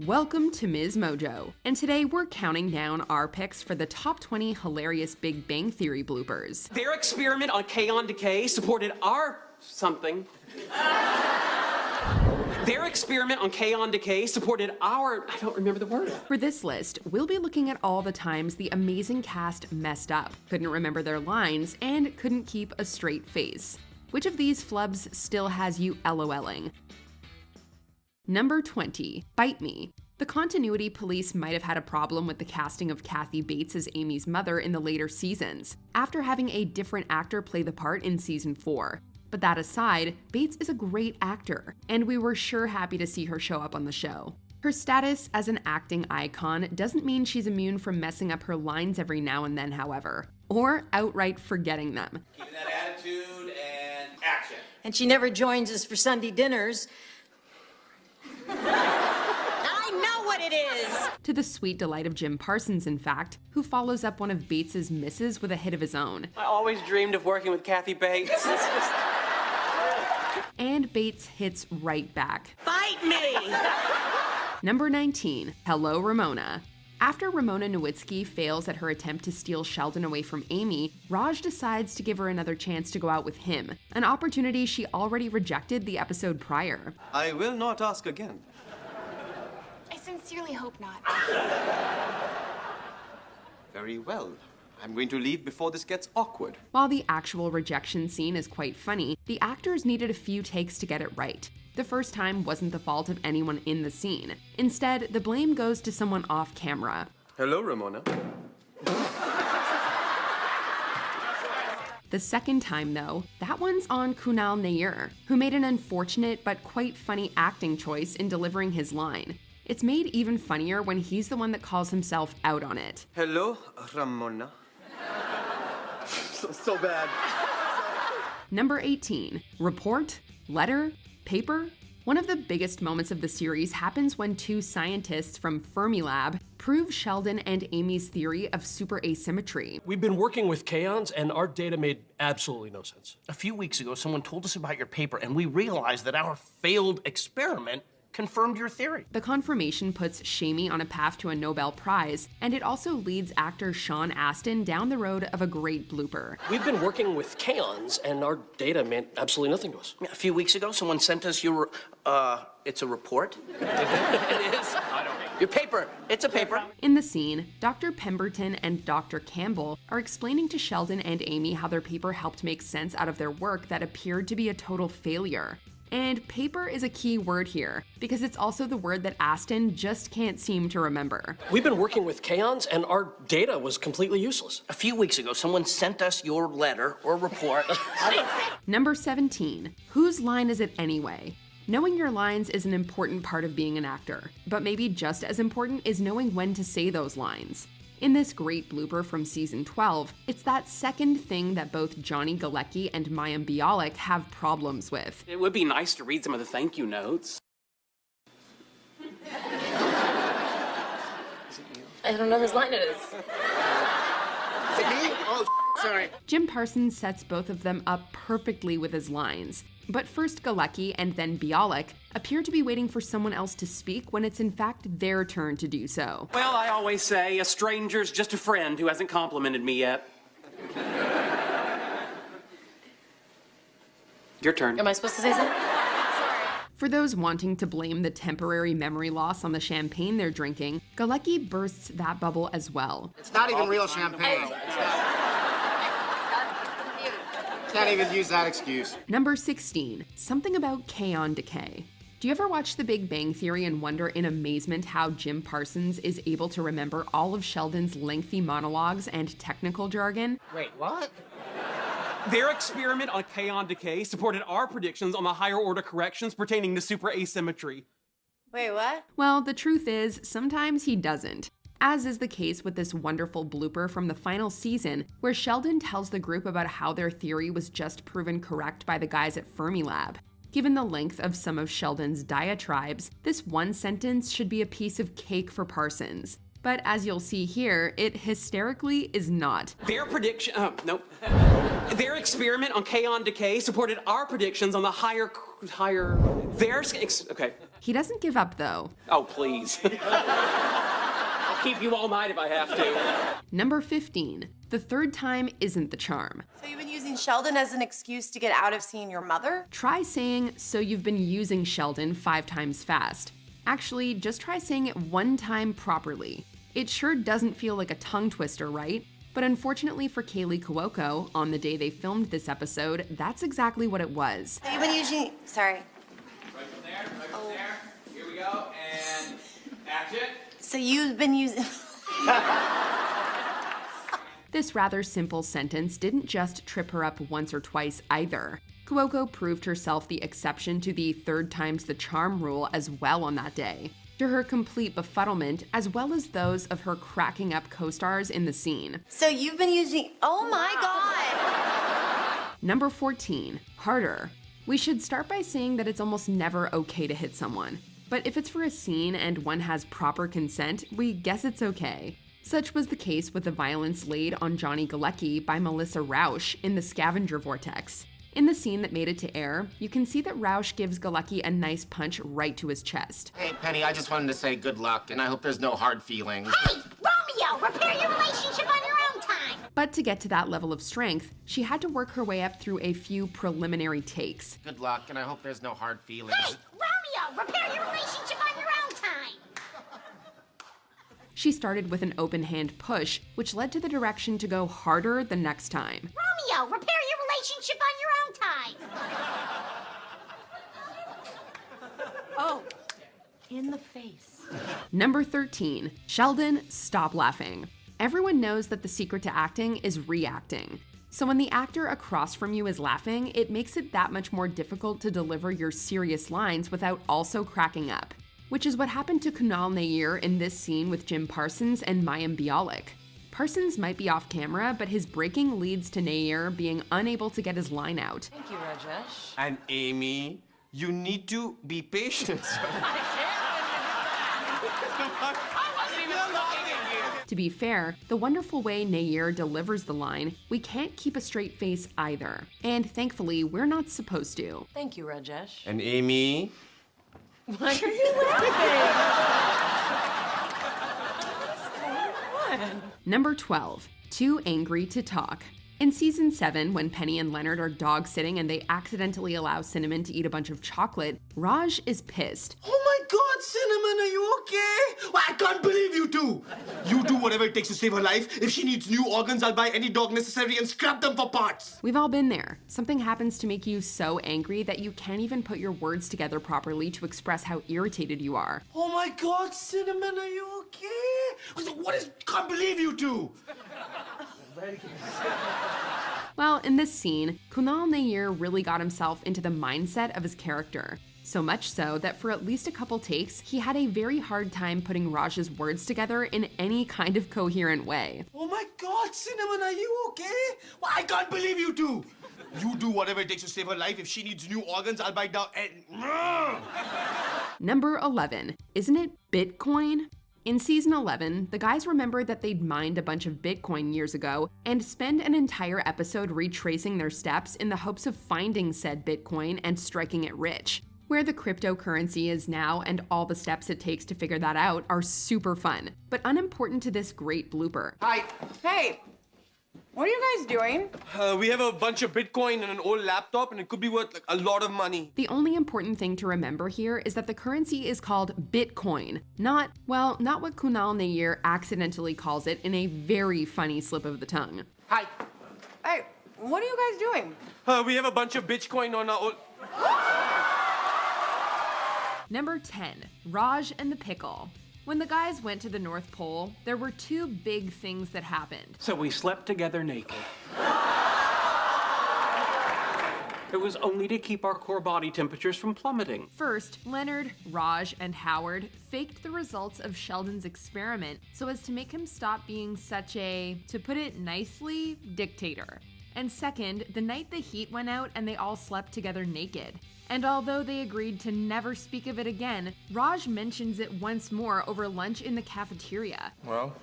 Welcome to MsMojo, and today we're counting down our picks for the top 20 hilarious Big Bang Theory bloopers. Their experiment on K-on decay supported our something. Their experiment on K-on decay supported our, I don't remember the word. For this list, we'll be looking at all the times the amazing cast messed up, couldn't remember their lines, and couldn't keep a straight face. Which of these flubs still has you LOLing? Number 20, Bite Me. The continuity police might have had a problem with the casting of Kathy Bates as Amy's mother in the later seasons, after having a different actor play the part in season 4. But that aside, Bates is a great actor, and we were sure happy to see her show up on the show. Her status as an acting icon doesn't mean she's immune from messing up her lines every now and then, however, or outright forgetting them. Keeping that attitude and action. And she never joins us for Sunday dinners. I know what it is! To the sweet delight of Jim Parsons, in fact, who follows up one of Bates's misses with a hit of his own. I always dreamed of working with Kathy Bates. And Bates hits right back. Bite me! Number 19, Hello Ramona. After Ramona Nowitzki fails at her attempt to steal Sheldon away from Amy, Raj decides to give her another chance to go out with him, an opportunity she already rejected the episode prior. I will not ask again. I sincerely hope not. Very well. I'm going to leave before this gets awkward. While the actual rejection scene is quite funny, the actors needed a few takes to get it right. The first time wasn't the fault of anyone in the scene. Instead, the blame goes to someone off camera. Hello, Ramona. The second time, though, that one's on Kunal Nair, who made an unfortunate but quite funny acting choice in delivering his line. It's made even funnier when he's the one that calls himself out on it. Hello, Ramona. so bad. Number 18, report, letter, paper. One of the biggest moments of the series happens when two scientists from Fermilab prove Sheldon and Amy's theory of super asymmetry. We've been working with kaons, and our data made absolutely no sense. A few weeks ago, someone told us about your paper, and we realized that our failed experiment confirmed your theory. The confirmation puts Shamey on a path to a Nobel Prize, and it also leads actor Sean Astin down the road of a great blooper. We've been working with kaons, and our data meant absolutely nothing to us. A few weeks ago, someone sent us your, it's a report? It is? I don't know. Your paper. It's a paper. In the scene, Dr. Pemberton and Dr. Campbell are explaining to Sheldon and Amy how their paper helped make sense out of their work that appeared to be a total failure. And paper is a key word here, because it's also the word that Astin just can't seem to remember. We've been working with kaons, and our data was completely useless. A few weeks ago, someone sent us your letter or report. Number 17, whose line is it anyway? Knowing your lines is an important part of being an actor, but maybe just as important is knowing when to say those lines. In this great blooper from season 12, it's that second thing that both Johnny Galecki and Mayim Bialik have problems with. It would be nice to read some of the thank you notes. I don't know whose line it is. Is it me? Oh, sorry. Jim Parsons sets both of them up perfectly with his lines. But first Galecki and then Bialik appear to be waiting for someone else to speak when it's in fact their turn to do so. Well, I always say a stranger's just a friend who hasn't complimented me yet. Your turn. Am I supposed to say something? For those wanting to blame the temporary memory loss on the champagne they're drinking, Galecki bursts that bubble as well. It's not even real champagne. Can't even use that excuse. Number 16, something about kaon decay. Do you ever watch The Big Bang Theory and wonder in amazement how Jim Parsons is able to remember all of Sheldon's lengthy monologues and technical jargon? Wait, what? Their experiment on kaon decay supported our predictions on the higher order corrections pertaining to super asymmetry. Wait, what? Well, the truth is, sometimes he doesn't. As is the case with this wonderful blooper from the final season, where Sheldon tells the group about how their theory was just proven correct by the guys at Fermilab. Given the length of some of Sheldon's diatribes, this one sentence should be a piece of cake for Parsons. But as you'll see here, it hysterically is not. Their prediction, nope. Their experiment on kaon decay supported our predictions on the okay. He doesn't give up though. Oh, please. I'll keep you all night if I have to. Number 15, the third time isn't the charm. So you've been using Sheldon as an excuse to get out of seeing your mother? Try saying, so you've been using Sheldon 5 times fast. Actually, just try saying it 1 time properly. It sure doesn't feel like a tongue twister, right? But unfortunately for Kaylee Cuoco, on the day they filmed this episode, that's exactly what it was. So you've been using, sorry. Right from there. Here we go, and action. So you've been using... This rather simple sentence didn't just trip her up once or twice either. Cuoco proved herself the exception to the 3rd time's the charm rule as well on that day, to her complete befuddlement as well as those of her cracking up co-stars in the scene. So you've been using, oh my God! Number 14, harder. We should start by saying that it's almost never okay to hit someone. But if it's for a scene and one has proper consent, we guess it's okay. Such was the case with the violence laid on Johnny Galecki by Melissa Rauch in The Scavenger Vortex. In the scene that made it to air, you can see that Rauch gives Galecki a nice punch right to his chest. Hey, Penny, I just wanted to say good luck, and I hope there's no hard feelings. Hey, Romeo, repair your relationship on your own time. But to get to that level of strength, she had to work her way up through a few preliminary takes. Good luck, and I hope there's no hard feelings. Hey, Romeo, repair your relationship on your own time. She started with an open hand push, which led to the direction to go harder the next time. Romeo, repair your relationship on your own time. Oh, in the face. Number 13, Sheldon, stop laughing. Everyone knows that the secret to acting is reacting. So when the actor across from you is laughing, it makes it that much more difficult to deliver your serious lines without also cracking up. Which is what happened to Kunal Nair in this scene with Jim Parsons and Mayim Bialik. Parsons might be off camera, but his breaking leads to Nair being unable to get his line out. Thank you, Rajesh. And Amy, you need to be patient. To be fair, the wonderful way Nair delivers the line, we can't keep a straight face either. And thankfully, we're not supposed to. Thank you, Rajesh. And Amy... Why are you laughing? Number 12, too angry to talk. In season 7, when Penny and Leonard are dog sitting and they accidentally allow Cinnamon to eat a bunch of chocolate, Raj is pissed. Oh my God, Cinnamon, are you okay? Well, I can't believe you two. You do whatever it takes to save her life. If she needs new organs, I'll buy any dog necessary and scrap them for parts. We've all been there. Something happens to make you so angry that you can't even put your words together properly to express how irritated you are. Oh my God, Cinnamon, are you okay? What is... Can't believe you two. Well, in this scene, Kunal Nair really got himself into the mindset of his character. So much so that for at least a couple takes, he had a very hard time putting Raj's words together in any kind of coherent way. Oh my God, Cinnamon, are you okay? Well, I can't believe you two. You do whatever it takes to save her life. If she needs new organs, I'll buy down and... Number 11, isn't it Bitcoin? In season 11, the guys remembered that they'd mined a bunch of Bitcoin years ago and spend an entire episode retracing their steps in the hopes of finding said Bitcoin and striking it rich. Where the cryptocurrency is now and all the steps it takes to figure that out are super fun, but unimportant to this great blooper. Hi. Hey, what are you guys doing? We have a bunch of Bitcoin and an old laptop, and it could be worth like a lot of money. The only important thing to remember here is that the currency is called Bitcoin, not what Kunal Nair accidentally calls it in a very funny slip of the tongue. Hi. Hey, What are you guys doing? We have a bunch of Bitcoin on our... Number 10, Raj and the Pickle. When the guys went to the North Pole, there were two big things that happened. So we slept together naked. It was only to keep our core body temperatures from plummeting. First, Leonard, Raj, and Howard faked the results of Sheldon's experiment so as to make him stop being such a, to put it nicely, dictator. And second, the night the heat went out and they all slept together naked. And although they agreed to never speak of it again, Raj mentions it once more over lunch in the cafeteria. Well,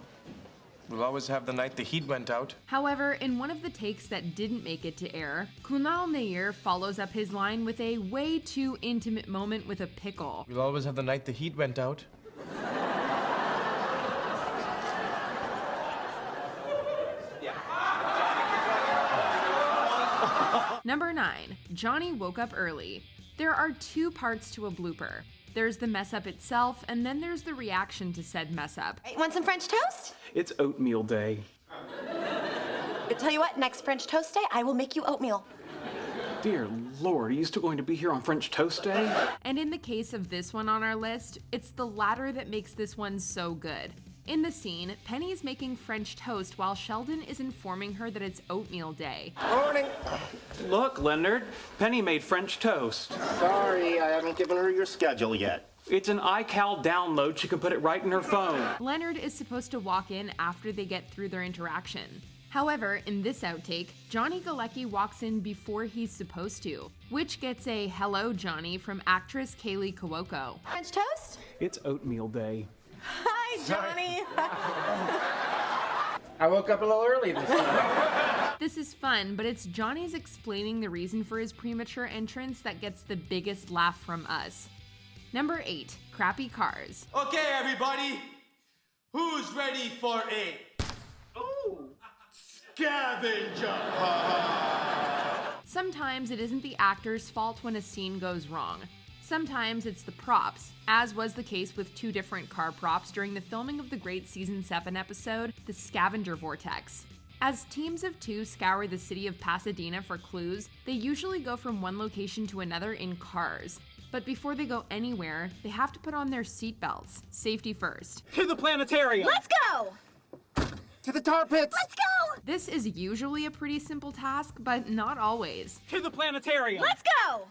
we'll always have the night the heat went out. However, in one of the takes that didn't make it to air, Kunal Nair follows up his line with a way too intimate moment with a pickle. We'll always have the night the heat went out. Number 9, Johnny woke up early. There are two parts to a blooper. There's the mess up itself, and then there's the reaction to said mess up. Hey, want some French toast? It's oatmeal day. I tell you what, next French toast day, I will make you oatmeal. Dear Lord, are you still going to be here on French Toast Day? And in the case of this one on our list, it's the latter that makes this one so good. In the scene, Penny's making French toast while Sheldon is informing her that it's oatmeal day. Morning. Look, Leonard, Penny made French toast. Sorry, I haven't given her your schedule yet. It's an iCal download. She can put it right in her phone. Leonard is supposed to walk in after they get through their interaction. However, in this outtake, Johnny Galecki walks in before he's supposed to, which gets a hello Johnny from actress Kaylee Cuoco. French toast? It's oatmeal day. Hi, Johnny. I woke up a little early this time. This is fun, but it's Johnny's explaining the reason for his premature entrance that gets the biggest laugh from us. Number 8, crappy cars. Okay, everybody. Who's ready for a scavenger hunt? Sometimes it isn't the actor's fault when a scene goes wrong. Sometimes it's the props, as was the case with two different car props during the filming of the great Season 7 episode, The Scavenger Vortex. As teams of two scour the city of Pasadena for clues, they usually go from one location to another in cars. But before they go anywhere, they have to put on their seatbelts. Safety first. To the planetarium! Let's go! To the tar pits! Let's go! This is usually a pretty simple task, but not always. To the planetarium! Let's go!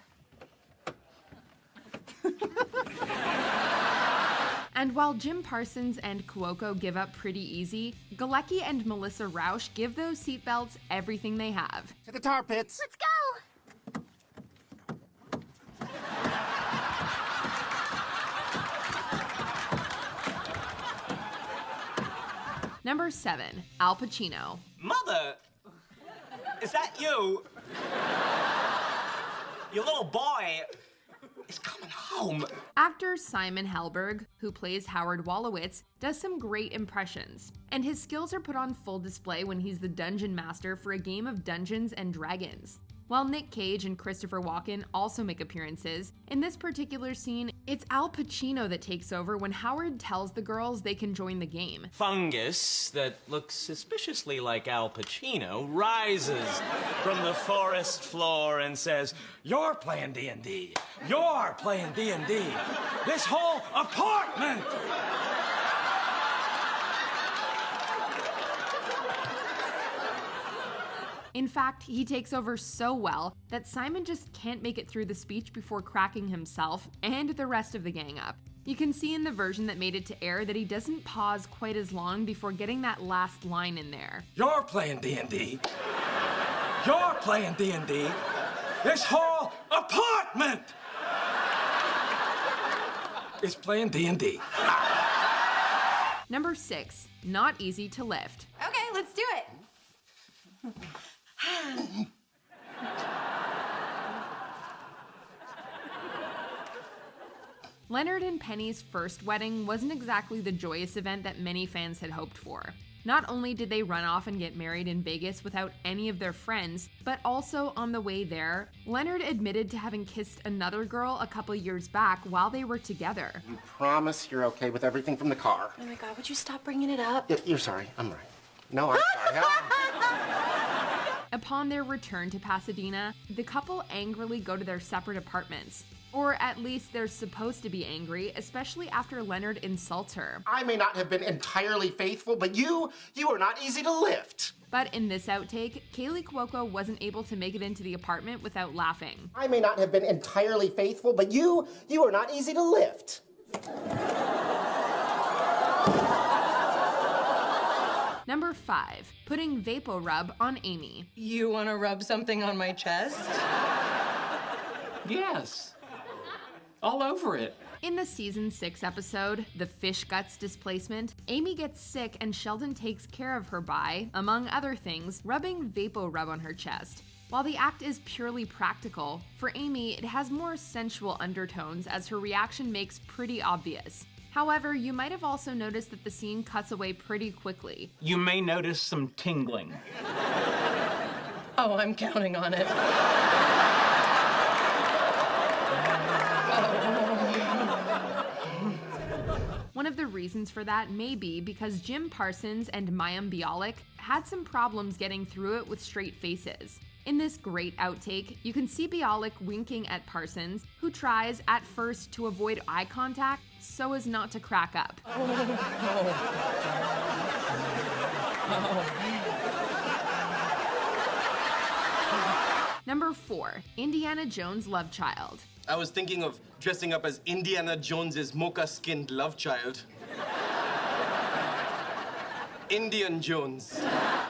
And while Jim Parsons and Cuoco give up pretty easy, Galecki and Melissa Rauch give those seatbelts everything they have. To the tar pits! Let's go! Number 7, Al Pacino. Mother, is that you? Your little boy is coming home. Actor Simon Helberg, who plays Howard Wolowitz, does some great impressions, and his skills are put on full display when he's the dungeon master for a game of Dungeons and Dragons. While Nick Cage and Christopher Walken also make appearances, in this particular scene, it's Al Pacino that takes over when Howard tells the girls they can join the game. Fungus that looks suspiciously like Al Pacino rises from the forest floor and says, "You're playing D&D. You're playing D&D. This whole apartment." In fact, he takes over so well that Simon just can't make it through the speech before cracking himself and the rest of the gang up. You can see in the version that made it to air that he doesn't pause quite as long before getting that last line in there. You're playing D&D. You're playing D&D. This whole apartment is playing D&D. Number 6, not easy to lift. Okay, let's do it. Leonard and Penny's first wedding wasn't exactly the joyous event that many fans had hoped for. Not only did they run off and get married in Vegas without any of their friends, but also on the way there, Leonard admitted to having kissed another girl a couple years back while they were together. You promise you're okay with everything from the car? Oh my God, would you stop bringing it up? You're sorry, I'm right. No, I'm sorry. Upon their return to Pasadena, the couple angrily go to their separate apartments. Or at least they're supposed to be angry, especially after Leonard insults her. I may not have been entirely faithful, but you are not easy to lift. But in this outtake, Kaylee Cuoco wasn't able to make it into the apartment without laughing. I may not have been entirely faithful, but you are not easy to lift. Number 5, putting Vapo Rub on Amy. You want to rub something on my chest? Yes. All over it. In the season 6 episode, The Fish Guts Displacement, Amy gets sick and Sheldon takes care of her by, among other things, rubbing Vapo Rub on her chest. While the act is purely practical, for Amy it has more sensual undertones as her reaction makes pretty obvious. However, you might have also noticed that the scene cuts away pretty quickly. You may notice some tingling. Oh, I'm counting on it. One of the reasons for that may be because Jim Parsons and Mayim Bialik had some problems getting through it with straight faces. In this great outtake, you can see Bialik winking at Parsons, who tries, at first, to avoid eye contact so as not to crack up. Number 4, Indiana Jones' love child. I was thinking of dressing up as Indiana Jones's mocha-skinned love child. Indian Jones.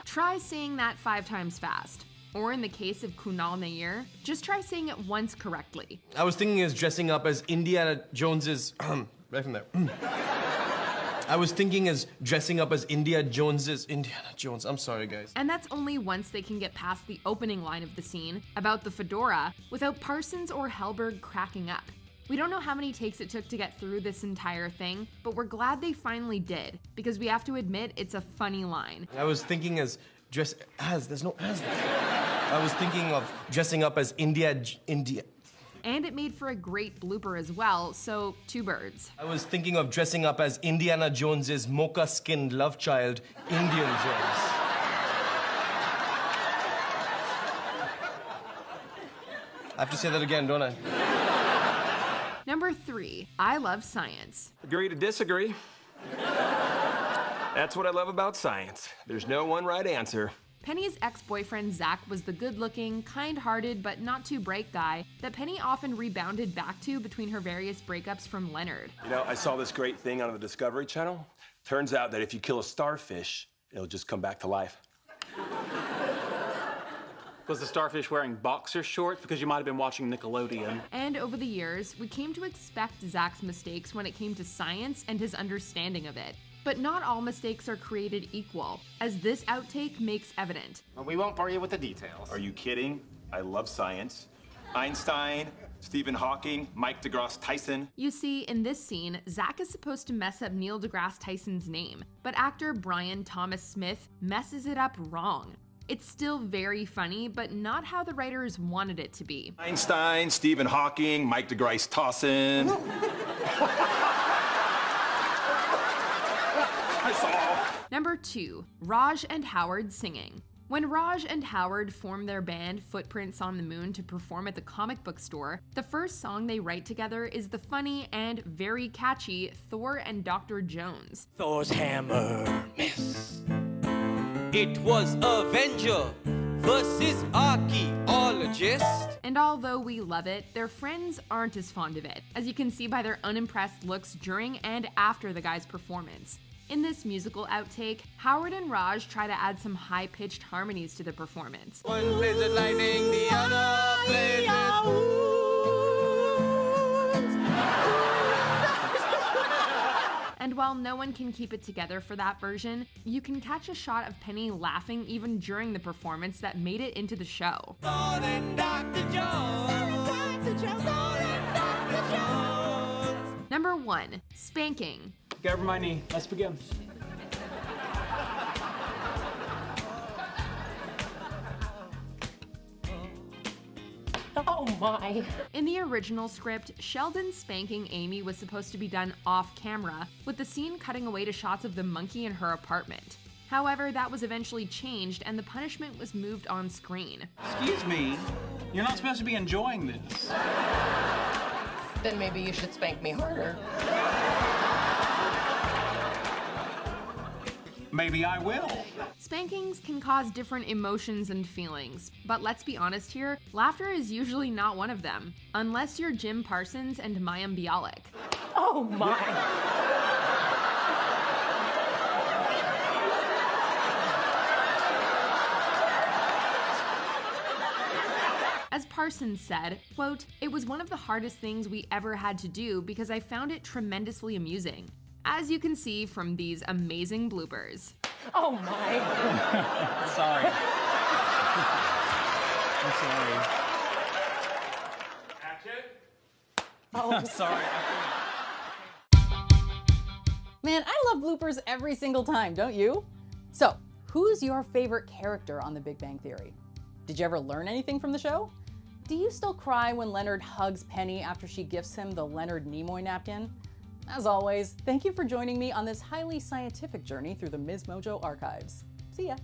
Try saying that 5 times fast. Or in the case of Kunal Nair, just try saying it once correctly. I was thinking of dressing up as Indiana Jones's... right from there. I was thinking as dressing up as Indiana Jones. I'm sorry, guys. And that's only once they can get past the opening line of the scene about the fedora without Parsons or Helberg cracking up. We don't know how many takes it took to get through this entire thing, but we're glad they finally did, because we have to admit it's a funny line. I was thinking as there's no as. I was thinking of dressing up as India. And it made for a great blooper as well, so 2 birds. I was thinking of dressing up as Indiana Jones's mocha-skinned love child, Indian Jones. I have to say that again, don't I? Number 3, I love science. Agree to disagree. That's what I love about science. There's no one right answer. Penny's ex-boyfriend Zach was the good-looking, kind-hearted, but not too bright guy that Penny often rebounded back to between her various breakups from Leonard. You know, I saw this great thing on the Discovery Channel. Turns out that if you kill a starfish, it'll just come back to life. Was the starfish wearing boxer shorts? Because you might have been watching Nickelodeon. And over the years, we came to expect Zach's mistakes when it came to science and his understanding of it. But not all mistakes are created equal, as this outtake makes evident. Well, we won't bore you with the details. Are you kidding? I love science. Einstein, Stephen Hawking, Mike deGrasse Tyson. You see, in this scene, Zach is supposed to mess up Neil deGrasse Tyson's name, but actor Brian Thomas Smith messes it up wrong. It's still very funny, but not how the writers wanted it to be. Einstein, Stephen Hawking, Mike deGrasse Tyson. Number 2, Raj and Howard singing. When Raj and Howard form their band Footprints on the Moon to perform at the comic book store, the first song they write together is the funny and very catchy Thor and Dr. Jones. Thor's hammer miss. It was Avenger versus Archaeologist. And although we love it, their friends aren't as fond of it, as you can see by their unimpressed looks during and after the guy's performance. In this musical outtake, Howard and Raj try to add some high-pitched harmonies to the performance. One plays with lightning, the other plays And while no one can keep it together for that version, you can catch a shot of Penny laughing even during the performance that made it into the show. Number 1, spanking. Get over my knee. Let's begin. Oh my. In the original script, Sheldon spanking Amy was supposed to be done off camera, with the scene cutting away to shots of the monkey in her apartment. However, that was eventually changed and the punishment was moved on screen. Excuse me, you're not supposed to be enjoying this. Then maybe you should spank me harder. Maybe I will. Spankings can cause different emotions and feelings, but let's be honest here, laughter is usually not one of them, unless you're Jim Parsons and Mayim Bialik. Oh my! As Parsons said, quote, "It was one of the hardest things we ever had to do because I found it tremendously amusing, as you can see from these amazing bloopers." Oh my! Sorry. I'm sorry. Oh, I'm sorry. Man, I love bloopers every single time, don't you? So, who's your favorite character on The Big Bang Theory? Did you ever learn anything from the show? Do you still cry when Leonard hugs Penny after she gifts him the Leonard Nimoy napkin? As always, thank you for joining me on this highly scientific journey through the MsMojo archives. See ya!